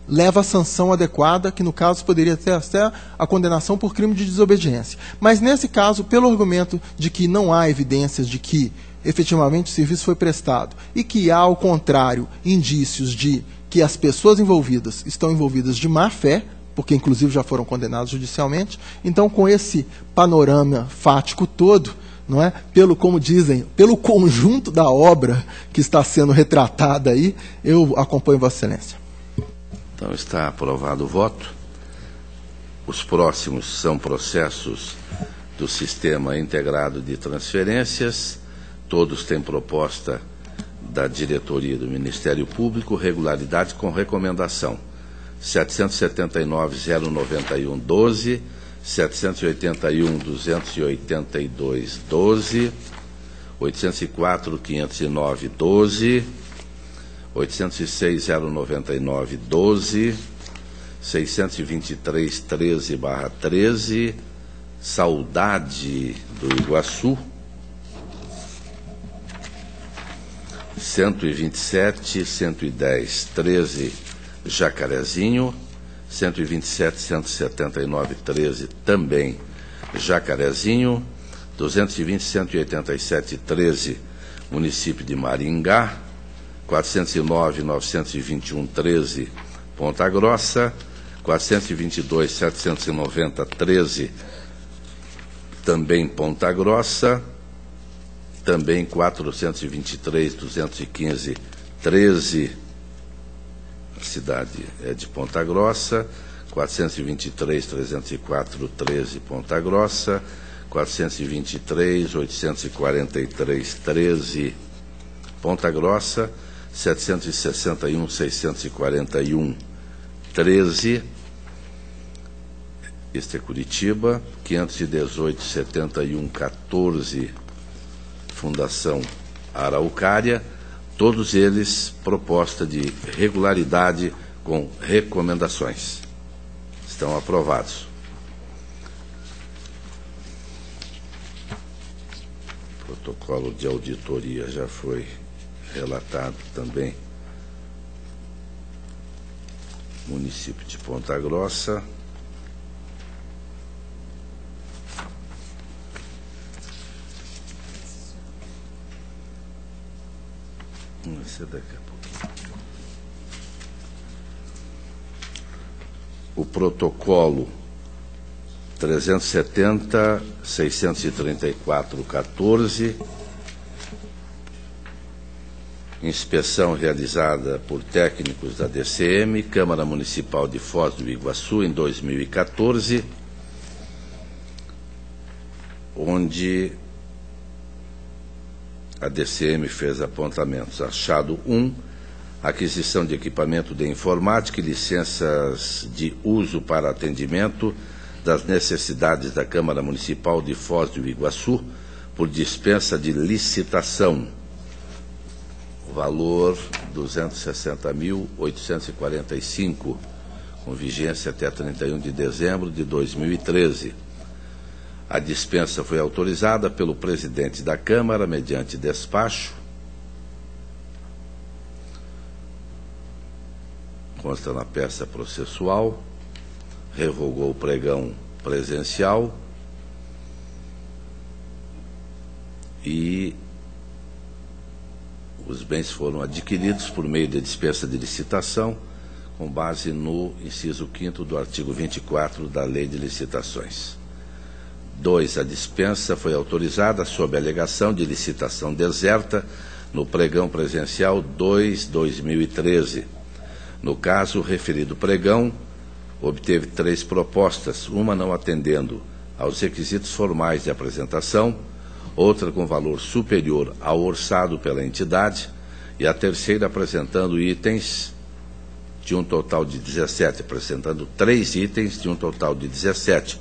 leva a sanção adequada, que no caso poderia ter até a condenação por crime de desobediência. Mas nesse caso, pelo argumento de que não há evidências de que efetivamente o serviço foi prestado e que há, ao contrário, indícios de que as pessoas envolvidas estão envolvidas de má fé, porque inclusive já foram condenados judicialmente, então com esse panorama fático todo, não é? Como dizem, pelo conjunto da obra que está sendo retratada aí, eu acompanho Vossa Excelência. Então está aprovado o voto. Os próximos são processos do Sistema Integrado de Transferências. Todos têm proposta da diretoria do Ministério Público, regularidade com recomendação. 779.091.12, 781.282.12, 804.509.12, 806.099.12, 623.13/13, Saudade do Iguaçu, 127.110.13, Jacarezinho, 127.179.13, também Jacarezinho, 220.187.13, município de Maringá, 409.921.13, Ponta Grossa, 422.790.13, também Ponta Grossa, também 423.215.13, a cidade é de Ponta Grossa, 423.304.13, Ponta Grossa, 423.843.13, Ponta Grossa, 761.641.13, este é Curitiba, 518.71.14, Fundação Araucária, todos eles proposta de regularidade com recomendações. Estão aprovados. O protocolo de auditoria já foi relatado também. Município de Ponta Grossa. Esse é daqui a pouquinho. O protocolo 370.634.14, inspeção realizada por técnicos da DCM, Câmara Municipal de Foz do Iguaçu, em 2014, onde a DCM fez apontamentos. Achado 1, aquisição de equipamento de informática e licenças de uso para atendimento das necessidades da Câmara Municipal de Foz do Iguaçu por dispensa de licitação. O valor R$ 260.845, com vigência até 31 de dezembro de 2013. A dispensa foi autorizada pelo presidente da Câmara mediante despacho. Consta na peça processual. Revogou o pregão presencial e os bens foram adquiridos por meio de dispensa de licitação, com base no inciso 5º do artigo 24 da Lei de Licitações. 2. A dispensa foi autorizada sob a alegação de licitação deserta no pregão presencial 2/2013. No caso, o referido pregão obteve 3 propostas, uma não atendendo aos requisitos formais de apresentação, outra com valor superior ao orçado pela entidade e a terceira apresentando itens de um total de 17, apresentando 3 itens de um total de 17,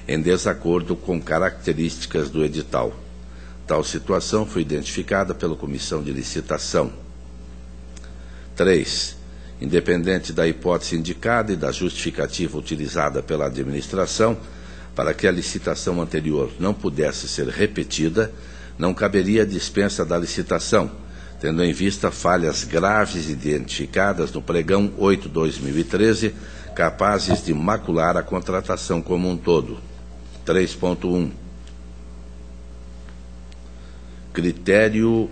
em desacordo com características do edital. Tal situação foi identificada pela Comissão de Licitação. 3. Independente da hipótese indicada e da justificativa utilizada pela administração para que a licitação anterior não pudesse ser repetida, não caberia a dispensa da licitação, tendo em vista falhas graves identificadas no pregão 8/2013, capazes de macular a contratação como um todo. 3.1. Critério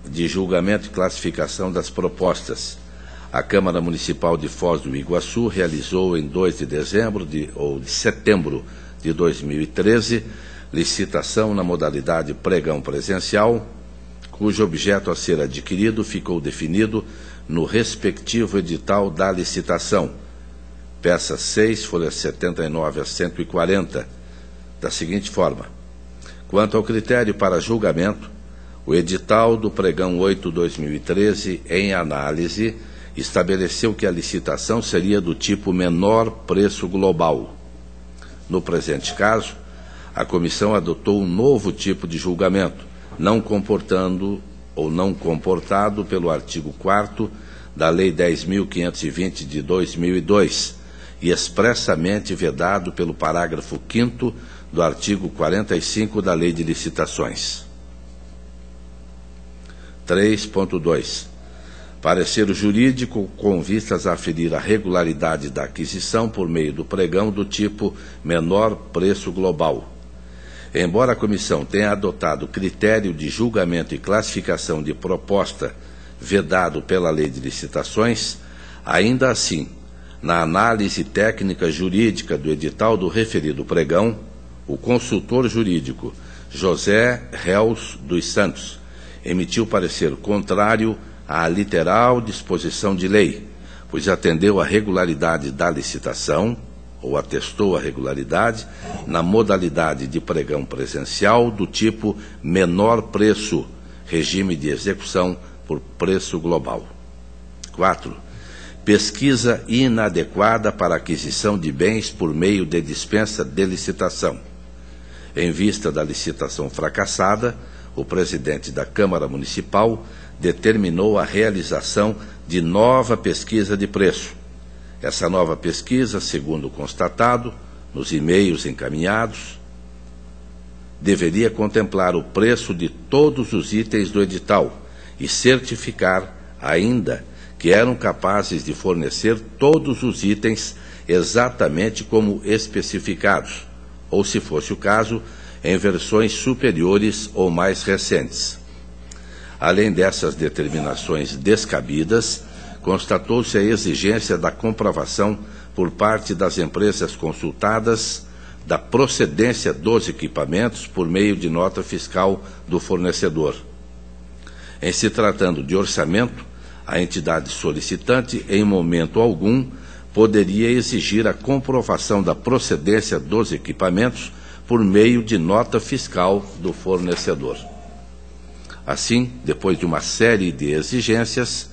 de julgamento e classificação das propostas. A Câmara Municipal de Foz do Iguaçu realizou em 2 de setembro de 2013 licitação na modalidade pregão presencial, cujo objeto a ser adquirido ficou definido no respectivo edital da licitação. Peça 6, folhas 79 a 140, da seguinte forma: quanto ao critério para julgamento, O edital do pregão 8/2013, em análise, estabeleceu que a licitação seria do tipo menor preço global. No presente caso, a comissão adotou um novo tipo de julgamento, não comportando ou não comportado pelo artigo 4º da Lei 10.520 de 2002 e expressamente vedado pelo parágrafo 5º do artigo 45 da Lei de Licitações. 3.2. Parecer jurídico com vistas a aferir a regularidade da aquisição por meio do pregão do tipo menor preço global. Embora a comissão tenha adotado critério de julgamento e classificação de proposta vedado pela Lei de Licitações, ainda assim, na análise técnica jurídica do edital do referido pregão, o consultor jurídico José Reus dos Santos emitiu parecer contrário à literal disposição de lei, pois atendeu à regularidade da licitação, ou atestou a regularidade, na modalidade de pregão presencial do tipo menor preço, regime de execução por preço global. 4. Pesquisa inadequada para aquisição de bens por meio de dispensa de licitação. Em vista da licitação fracassada, o presidente da Câmara Municipal determinou a realização de nova pesquisa de preço. Essa nova pesquisa, segundo constatado nos e-mails encaminhados, deveria contemplar o preço de todos os itens do edital e certificar ainda que eram capazes de fornecer todos os itens exatamente como especificados, ou, se fosse o caso, em versões superiores ou mais recentes. Além dessas determinações descabidas, constatou-se a exigência da comprovação por parte das empresas consultadas da procedência dos equipamentos por meio de nota fiscal do fornecedor. Em se tratando de orçamento, a entidade solicitante, em momento algum, poderia exigir a comprovação da procedência dos equipamentos por meio de nota fiscal do fornecedor. Assim, depois de uma série de exigências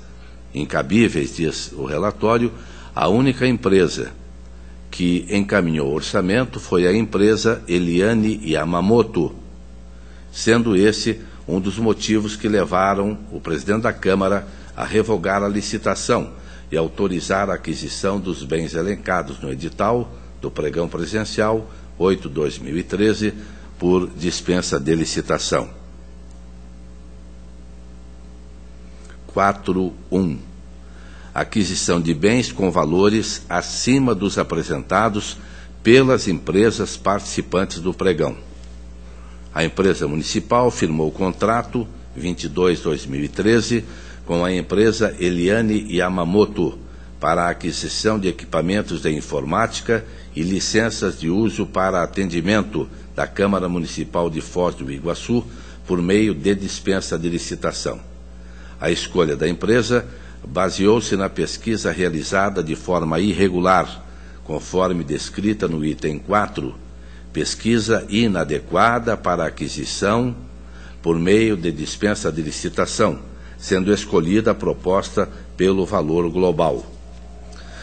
incabíveis, diz o relatório, a única empresa que encaminhou o orçamento foi a empresa Eliane Yamamoto, sendo esse um dos motivos que levaram o presidente da Câmara a revogar a licitação e autorizar a aquisição dos bens elencados no edital do pregão presencial 8/2013 por dispensa de licitação. 4.1. Aquisição de bens com valores acima dos apresentados pelas empresas participantes do pregão. A empresa municipal firmou o contrato 22/2013 com a empresa Eliane Yamamoto para a aquisição de equipamentos de informática e licenças de uso para atendimento da Câmara Municipal de Foz do Iguaçu por meio de dispensa de licitação. A escolha da empresa baseou-se na pesquisa realizada de forma irregular, conforme descrita no item 4, pesquisa inadequada para aquisição por meio de dispensa de licitação, sendo escolhida a proposta pelo valor global.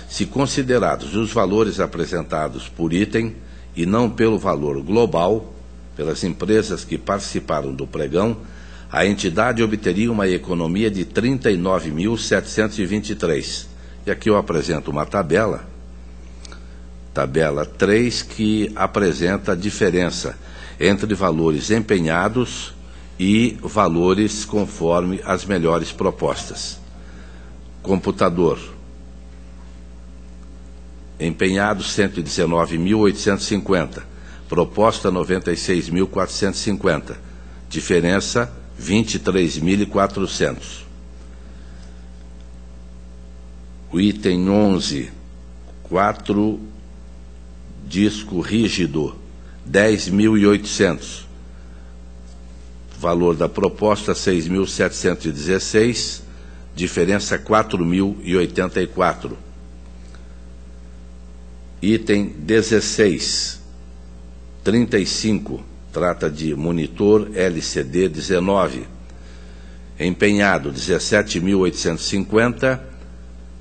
Se considerados os valores apresentados por item e não pelo valor global, pelas empresas que participaram do pregão, a entidade obteria uma economia de 39.723. E aqui eu apresento uma tabela 3, que apresenta a diferença entre valores empenhados e valores conforme as melhores propostas. Computador. Empenhado 119.850, proposta 96.450, diferença 23.400. O item 11, 4, disco rígido, 10.800. Valor da proposta 6.716, diferença 4.084. Item 16, 35, trata de monitor LCD 19, empenhado 17.850,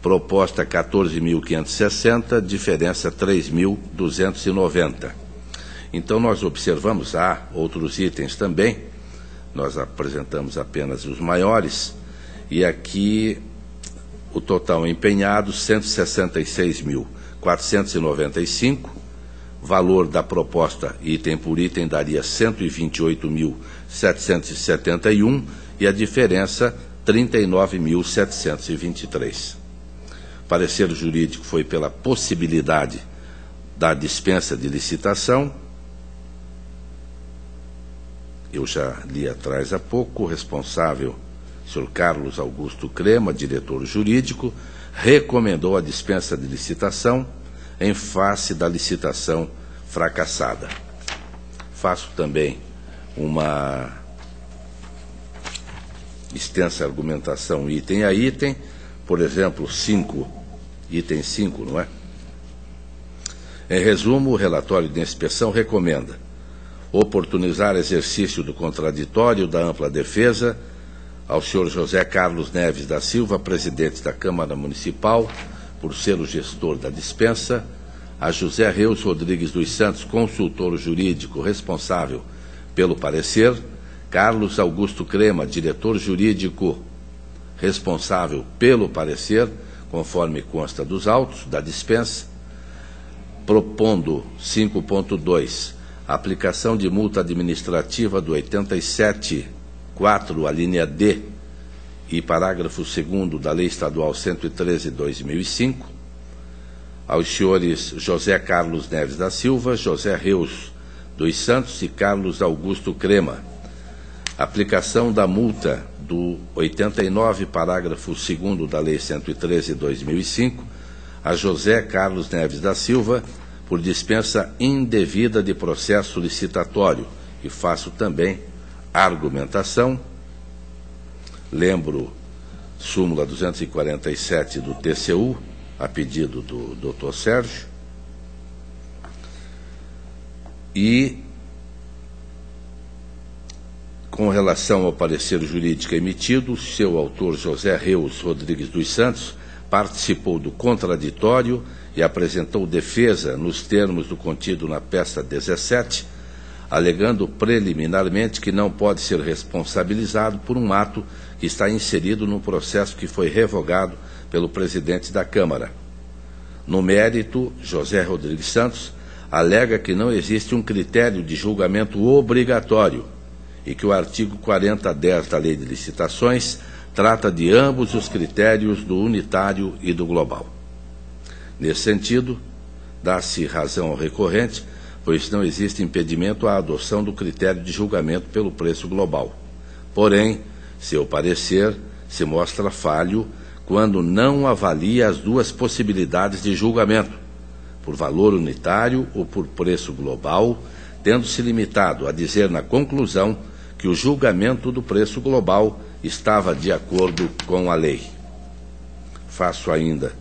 proposta 14.560, diferença 3.290. Então nós observamos, há outros itens também, nós apresentamos apenas os maiores, e aqui o total empenhado 166.495, valor da proposta item por item daria 128.771 e a diferença 39.723. Parecer jurídico foi pela possibilidade da dispensa de licitação. Eu já li atrás há pouco, o responsável, Sr. Carlos Augusto Crema, diretor jurídico, recomendou a dispensa de licitação em face da licitação fracassada. Faço também uma extensa argumentação item a item, por exemplo, item 5, não é? Em resumo, o relatório de inspeção recomenda oportunizar exercício do contraditório da ampla defesa ao senhor José Carlos Neves da Silva, presidente da Câmara Municipal, por ser o gestor da dispensa, a José Reus Rodrigues dos Santos, consultor jurídico responsável pelo parecer, Carlos Augusto Crema, diretor jurídico responsável pelo parecer, conforme consta dos autos da dispensa, propondo 5.2, aplicação de multa administrativa do 87.4, a linha D, e parágrafo 2º da Lei Estadual 113/2005, aos senhores José Carlos Neves da Silva, José Reus dos Santos e Carlos Augusto Crema. Aplicação da multa do 89, parágrafo 2º da Lei 113/2005, a José Carlos Neves da Silva, por dispensa indevida de processo licitatório, e faço também argumentação. Lembro súmula 247 do TCU, a pedido do Dr. Sérgio, e com relação ao parecer jurídico emitido, seu autor José Reus Rodrigues dos Santos participou do contraditório e apresentou defesa nos termos do contido na peça 17, alegando preliminarmente que não pode ser responsabilizado por um ato que está inserido num processo que foi revogado pelo presidente da Câmara. No mérito, José Rodrigues Santos alega que não existe um critério de julgamento obrigatório e que o artigo 4010 da Lei de Licitações trata de ambos os critérios do unitário e do global. Nesse sentido, dá-se razão ao recorrente, pois não existe impedimento à adoção do critério de julgamento pelo preço global. Porém, seu parecer se mostra falho quando não avalia as duas possibilidades de julgamento, por valor unitário ou por preço global, tendo-se limitado a dizer na conclusão que o julgamento do preço global estava de acordo com a lei. Faço ainda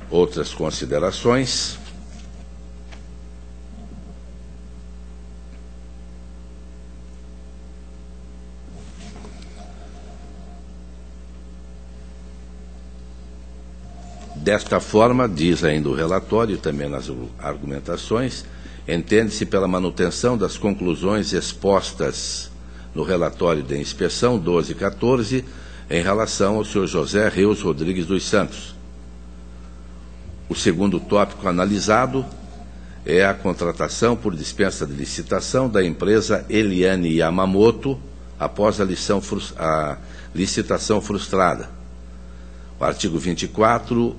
outras considerações. Desta forma, diz ainda o relatório e também nas argumentações, entende-se pela manutenção das conclusões expostas no relatório de inspeção 1214 em relação ao senhor José Reus Rodrigues dos Santos. O segundo tópico analisado é a contratação por dispensa de licitação da empresa Eliane Yamamoto após a licitação frustrada. O artigo 24,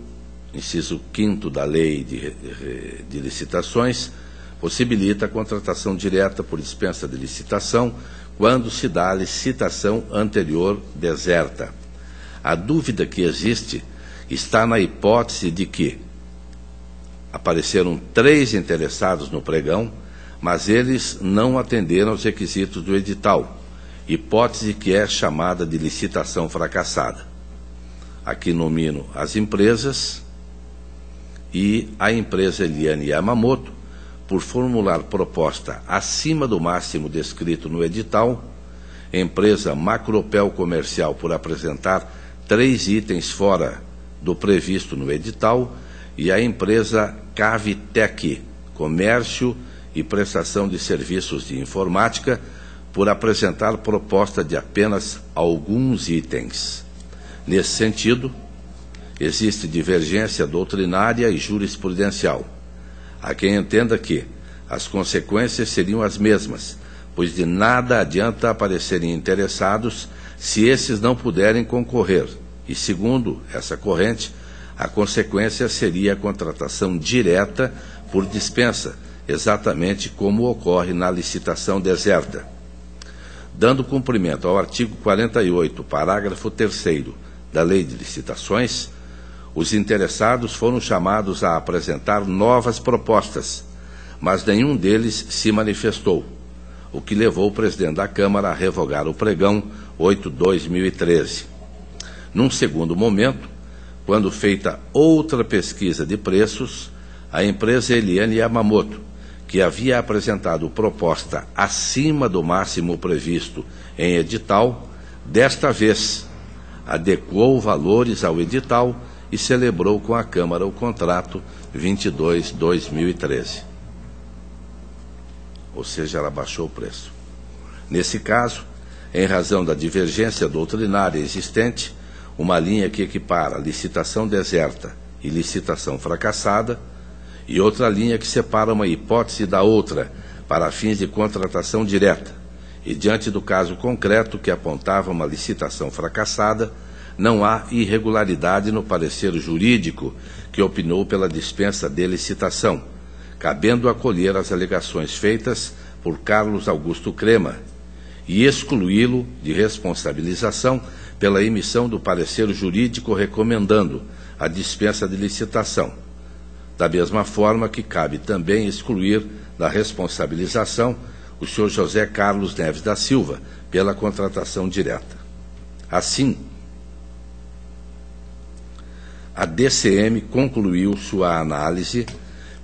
inciso 5º da Lei de Licitações, possibilita a contratação direta por dispensa de licitação quando se dá a licitação anterior deserta. A dúvida que existe está na hipótese de que apareceram 3 interessados no pregão, mas eles não atenderam aos requisitos do edital, hipótese que é chamada de licitação fracassada. Aqui nomino as empresas e a empresa Eliane Yamamoto, por formular proposta acima do máximo descrito no edital, empresa Macropel Comercial por apresentar 3 itens fora do previsto no edital, e a empresa Cavitec, Comércio e Prestação de Serviços de Informática, por apresentar proposta de apenas alguns itens. Nesse sentido, existe divergência doutrinária e jurisprudencial. Há quem entenda que as consequências seriam as mesmas, pois de nada adianta aparecerem interessados se esses não puderem concorrer. E, segundo essa corrente, a consequência seria a contratação direta por dispensa, exatamente como ocorre na licitação deserta. Dando cumprimento ao artigo 48, parágrafo 3º da Lei de Licitações, os interessados foram chamados a apresentar novas propostas, mas nenhum deles se manifestou, o que levou o presidente da Câmara a revogar o pregão 8/2013. Num segundo momento, quando feita outra pesquisa de preços, a empresa Eliane Yamamoto, que havia apresentado proposta acima do máximo previsto em edital, desta vez adequou valores ao edital e celebrou com a Câmara o contrato 22/2013. Ou seja, ela baixou o preço. Nesse caso, em razão da divergência doutrinária existente, uma linha que equipara licitação deserta e licitação fracassada, e outra linha que separa uma hipótese da outra para fins de contratação direta, e diante do caso concreto que apontava uma licitação fracassada, não há irregularidade no parecer jurídico que opinou pela dispensa de licitação, cabendo acolher as alegações feitas por Carlos Augusto Crema e excluí-lo de responsabilização pela emissão do parecer jurídico recomendando a dispensa de licitação, da mesma forma que cabe também excluir da responsabilização o senhor José Carlos Neves da Silva pela contratação direta. Assim, a DCM concluiu sua análise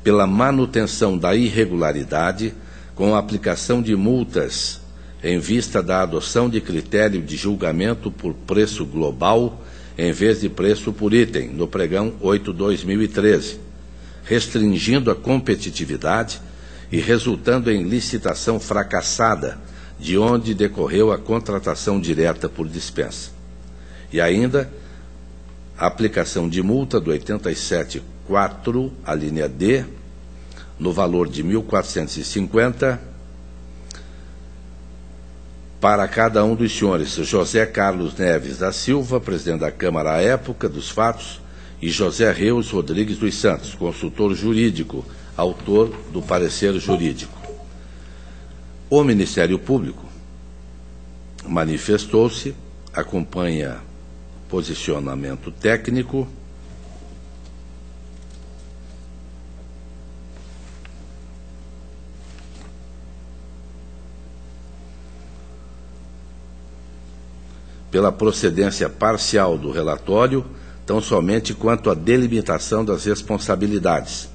pela manutenção da irregularidade com a aplicação de multas em vista da adoção de critério de julgamento por preço global em vez de preço por item, no pregão 8/2013, restringindo a competitividade e resultando em licitação fracassada, de onde decorreu a contratação direta por dispensa. E ainda, a aplicação de multa do 87.4, a linha D, no valor de 1.450, para cada um dos senhores José Carlos Neves da Silva, presidente da Câmara à época dos fatos, e José Reus Rodrigues dos Santos, consultor jurídico, autor do parecer jurídico. O Ministério Público manifestou-se, acompanha posicionamento técnico, pela procedência parcial do relatório, tão somente quanto à delimitação das responsabilidades,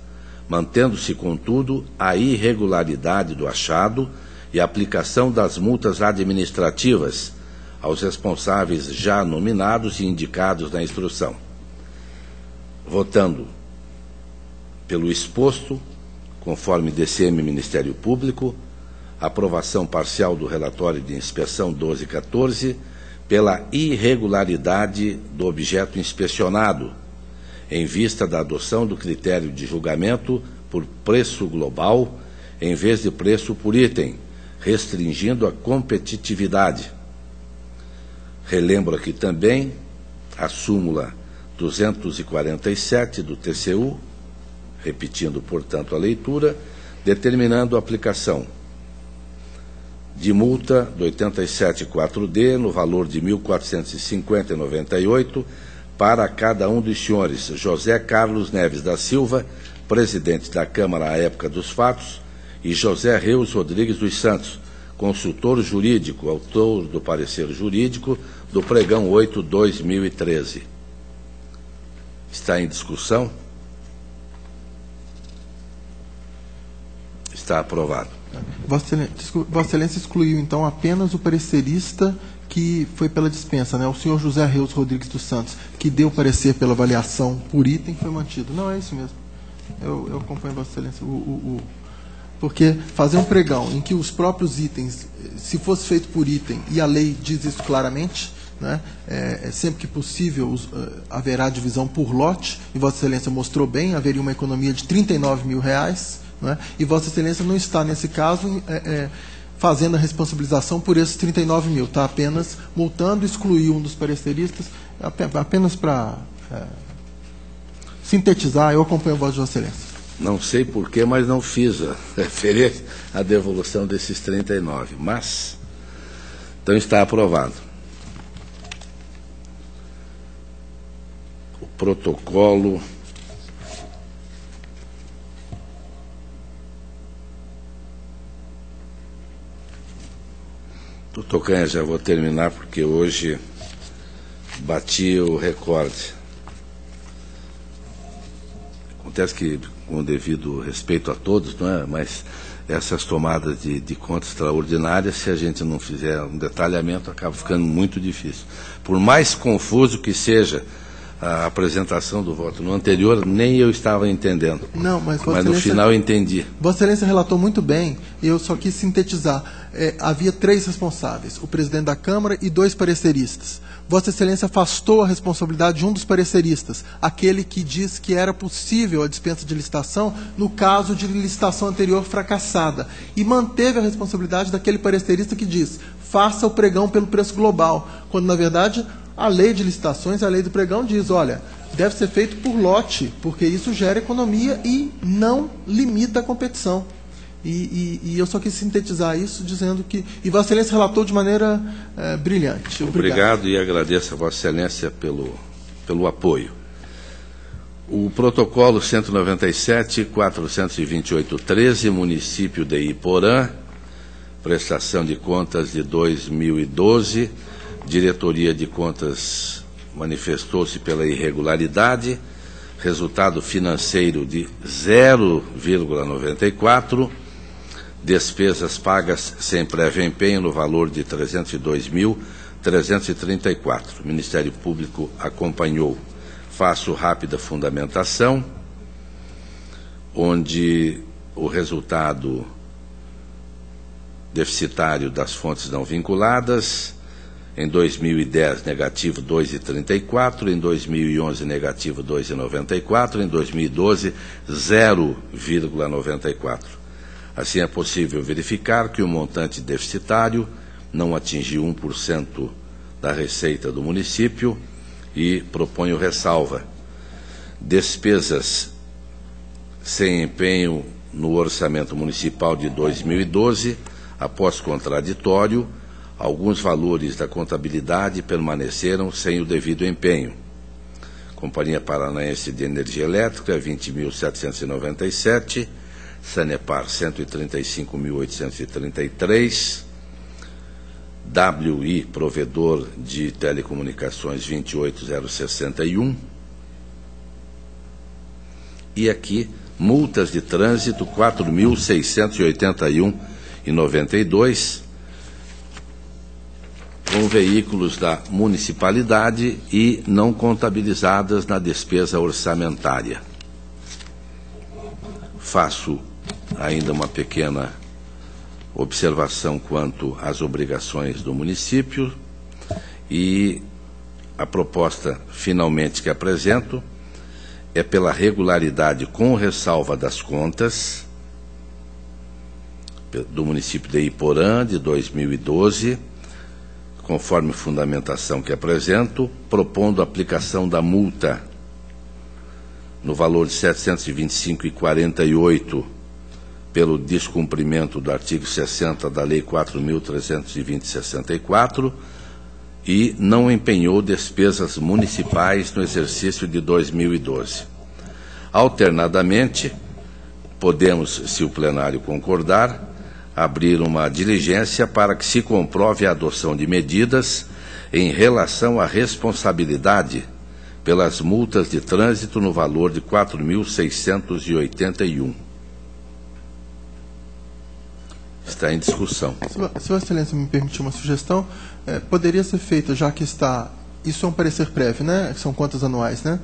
mantendo-se, contudo, a irregularidade do achado e a aplicação das multas administrativas aos responsáveis já nominados e indicados na instrução. Votando pelo exposto, conforme DCM Ministério Público, aprovação parcial do relatório de inspeção 1214, pela irregularidade do objeto inspecionado, em vista da adoção do critério de julgamento por preço global, em vez de preço por item, restringindo a competitividade. Relembro aqui também a súmula 247 do TCU, repetindo, portanto, a leitura, determinando a aplicação de multa do 87.4D no valor de 1.450,98 para cada um dos senhores José Carlos Neves da Silva, presidente da Câmara à época dos fatos, e José Reus Rodrigues dos Santos, consultor jurídico, autor do parecer jurídico do pregão 8/2013. Está em discussão? Está aprovado. Vossa Excelência excluiu, então, apenas o parecerista que foi pela dispensa, né? O senhor José Reus Rodrigues dos Santos, que deu parecer pela avaliação por item, foi mantido. Não, é isso mesmo. Eu acompanho Vossa Excelência. Porque fazer um pregão em que os próprios itens, se fosse feito por item, e a lei diz isso claramente, né? Sempre que possível haverá divisão por lote, e Vossa Excelência mostrou bem, haveria uma economia de R$39 mil, né? E Vossa Excelência não está, nesse caso, fazendo a responsabilização por esses 39 mil, está apenas multando, excluir um dos pareceristas, apenas para sintetizar. Eu acompanho a voz de Vossa Excelência. Não sei porquê, mas não fiz a referência à devolução desses 39, mas então está aprovado. O protocolo do Tocanha, já vou terminar porque hoje bati o recorde. Acontece que, com o devido respeito a todos, não é? Mas essas tomadas de conta extraordinárias, se a gente não fizer um detalhamento, acaba ficando muito difícil. Por mais confuso que seja a apresentação do voto no anterior, nem eu estava entendendo. Não, mas no final eu entendi. Vossa Excelência relatou muito bem, eu só quis sintetizar. Havia 3 responsáveis, o presidente da Câmara e 2 pareceristas. Vossa Excelência afastou a responsabilidade de um dos pareceristas, aquele que diz que era possível a dispensa de licitação no caso de licitação anterior fracassada, e manteve a responsabilidade daquele parecerista que diz: faça o pregão pelo preço global, quando, na verdade, a lei de licitações, a lei do pregão diz, olha, deve ser feito por lote, porque isso gera economia e não limita a competição. E eu só quis sintetizar isso dizendo que... E Vossa Excelência relatou de maneira brilhante. Obrigado e agradeço a Vossa Excelência pelo apoio. O protocolo 197-428-13, município de Iporã, prestação de contas de 2012, diretoria de contas manifestou-se pela irregularidade, resultado financeiro de 0,94, despesas pagas sem prévio empenho no valor de 302.334. O Ministério Público acompanhou. Faço rápida fundamentação, onde o resultado deficitário das fontes não vinculadas, em 2010 negativo 2,34, em 2011 negativo 2,94, em 2012 0,94. Assim é possível verificar que o montante deficitário não atingiu 1% da receita do município e proponho ressalva. Despesas sem empenho no orçamento municipal de 2012, após contraditório, alguns valores da contabilidade permaneceram sem o devido empenho. Companhia Paranaense de Energia Elétrica, 20.797, Sanepar, 135.833, WI, provedor de telecomunicações, 28.061, e aqui, multas de trânsito, 4.681,92, com veículos da municipalidade e não contabilizadas na despesa orçamentária. Faço ainda uma pequena observação quanto às obrigações do município e a proposta finalmente que apresento é pela regularidade com ressalva das contas do município de Iporã de 2012, conforme fundamentação que apresento, propondo a aplicação da multa no valor de R$ 725,48 pelo descumprimento do artigo 60 da Lei 4.320/64 e não empenhou despesas municipais no exercício de 2012. Alternadamente, podemos, se o plenário concordar, abrir uma diligência para que se comprove a adoção de medidas em relação à responsabilidade pelas multas de trânsito no valor de R$ 4.681. está em discussão. Se Vossa Excelência me permitir uma sugestão, poderia ser feita, já que está... Isso é um parecer prévio, né? São contas anuais, né?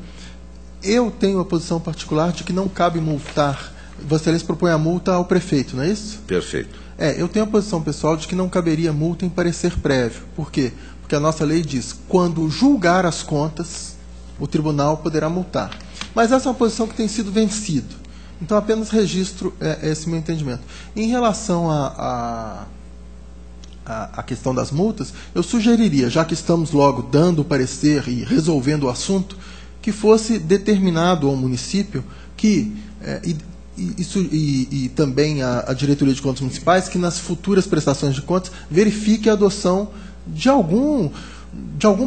Eu tenho a posição particular de que não cabe multar. Vossa Excelência propõe a multa ao prefeito, não é isso? Perfeito. Eu tenho a posição pessoal de que não caberia multa em parecer prévio. Por quê? Porque a nossa lei diz, quando julgar as contas, o tribunal poderá multar. Mas essa é uma posição que tem sido vencida. Então, apenas registro esse meu entendimento. Em relação à questão das multas, eu sugeriria, já que estamos logo dando o parecer e resolvendo o assunto, que fosse determinado ao município que, e também a Diretoria de Contas Municipais, que nas futuras prestações de contas verifique a adoção de algum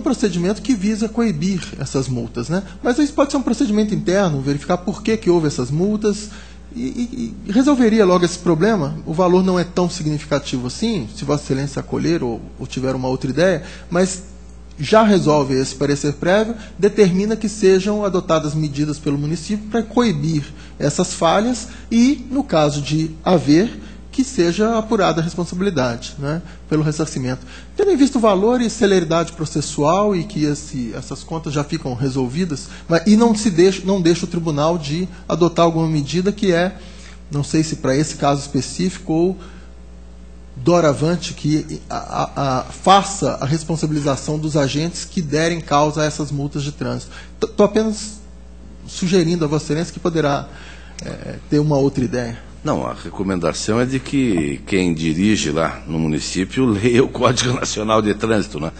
procedimento que visa coibir essas multas, né? Mas isso pode ser um procedimento interno, verificar por que houve essas multas e resolveria logo esse problema. O valor não é tão significativo assim, se Vossa Excelência acolher ou tiver uma outra ideia, mas já resolve esse parecer prévio, determina que sejam adotadas medidas pelo município para coibir essas falhas e, no caso de haver, que seja apurada a responsabilidade, né, pelo ressarcimento. Tendo em vista o valor e celeridade processual e que essas contas já ficam resolvidas, e não deixa o tribunal de adotar alguma medida que não sei se para esse caso específico ou doravante, que faça a responsabilização dos agentes que derem causa a essas multas de trânsito. Estou apenas sugerindo a Vossa Excelência que poderá ter uma outra ideia. Não, a recomendação é de que quem dirige lá no município leia o Código Nacional de Trânsito, né?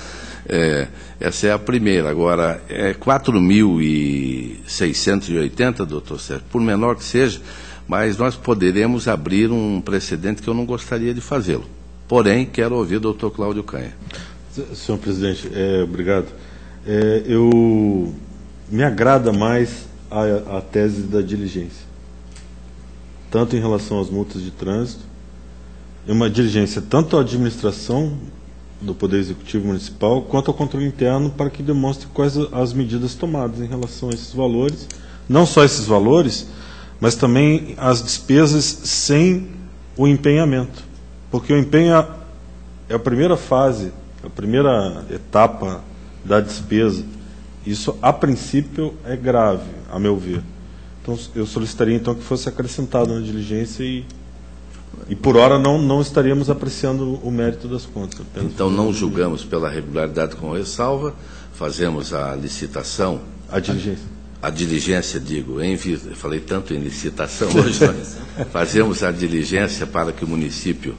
Essa é a primeira. Agora, 4.680, doutor Sérgio, por menor que seja, mas nós poderemos abrir um precedente que eu não gostaria de fazê-lo. Porém, quero ouvir o doutor Cláudio Canha. Senhor presidente, obrigado. Me agrada mais a tese da diligência, tanto em relação às multas de trânsito, uma diligência tanto à administração do Poder Executivo Municipal, quanto ao controle interno, para que demonstre quais as medidas tomadas em relação a esses valores, não só esses valores, mas também as despesas sem o empenhamento. Porque o empenho é a primeira fase, a primeira etapa da despesa. Isso, a princípio, é grave, a meu ver. Então, eu solicitaria, então, que fosse acrescentado na diligência e por hora, não estaríamos apreciando o mérito das contas. Então, não julgamos pela regularidade com ressalva, fazemos a licitação... A diligência. A diligência, digo, eu falei tanto em licitação hoje, mas fazemos a diligência para que o município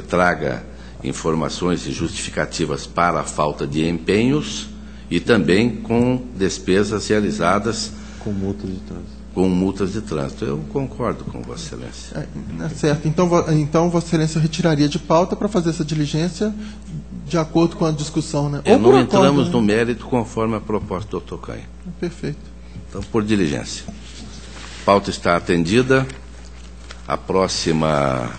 traga informações e justificativas para a falta de empenhos e também com despesas realizadas com multas de trânsito. Com multas de trânsito. Eu concordo com Vossa Excelência. Certo. Então, Vossa Excelência retiraria de pauta para fazer essa diligência de acordo com a discussão, né? Não entramos no mérito conforme a proposta do doutor Canha. Perfeito. Então, por diligência. A pauta está atendida. A próxima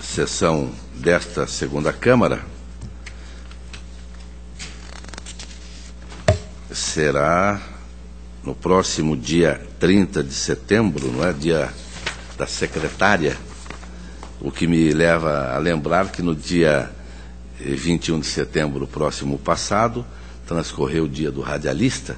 sessão desta segunda Câmara será no próximo dia 30 de setembro, não é? Dia da secretária, o que me leva a lembrar que no dia 21 de setembro próximo passado, transcorreu o dia do radialista,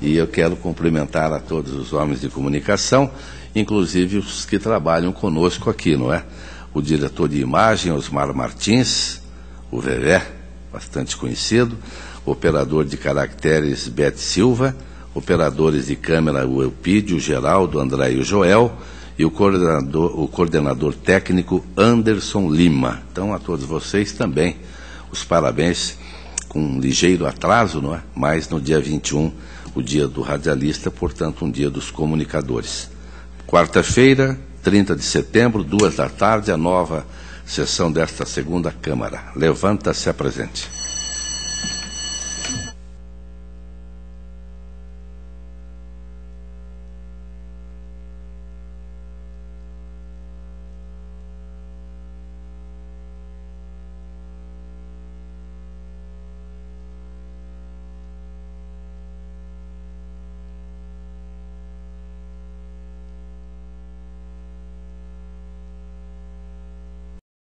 e eu quero cumprimentar a todos os homens de comunicação, inclusive os que trabalham conosco aqui, não é? O diretor de imagem, Osmar Martins, o Vevé, bastante conhecido, o operador de caracteres, Bete Silva, operadores de câmera, o Elpídio, o Geraldo, o André e o Joel, e o coordenador técnico, Anderson Lima. Então, a todos vocês também, os parabéns, com um ligeiro atraso, não é? Mas no dia 21, o dia do radialista, portanto, um dia dos comunicadores. Quarta-feira, 30 de setembro, 2 da tarde, a nova sessão desta segunda Câmara. Levanta-se a presente.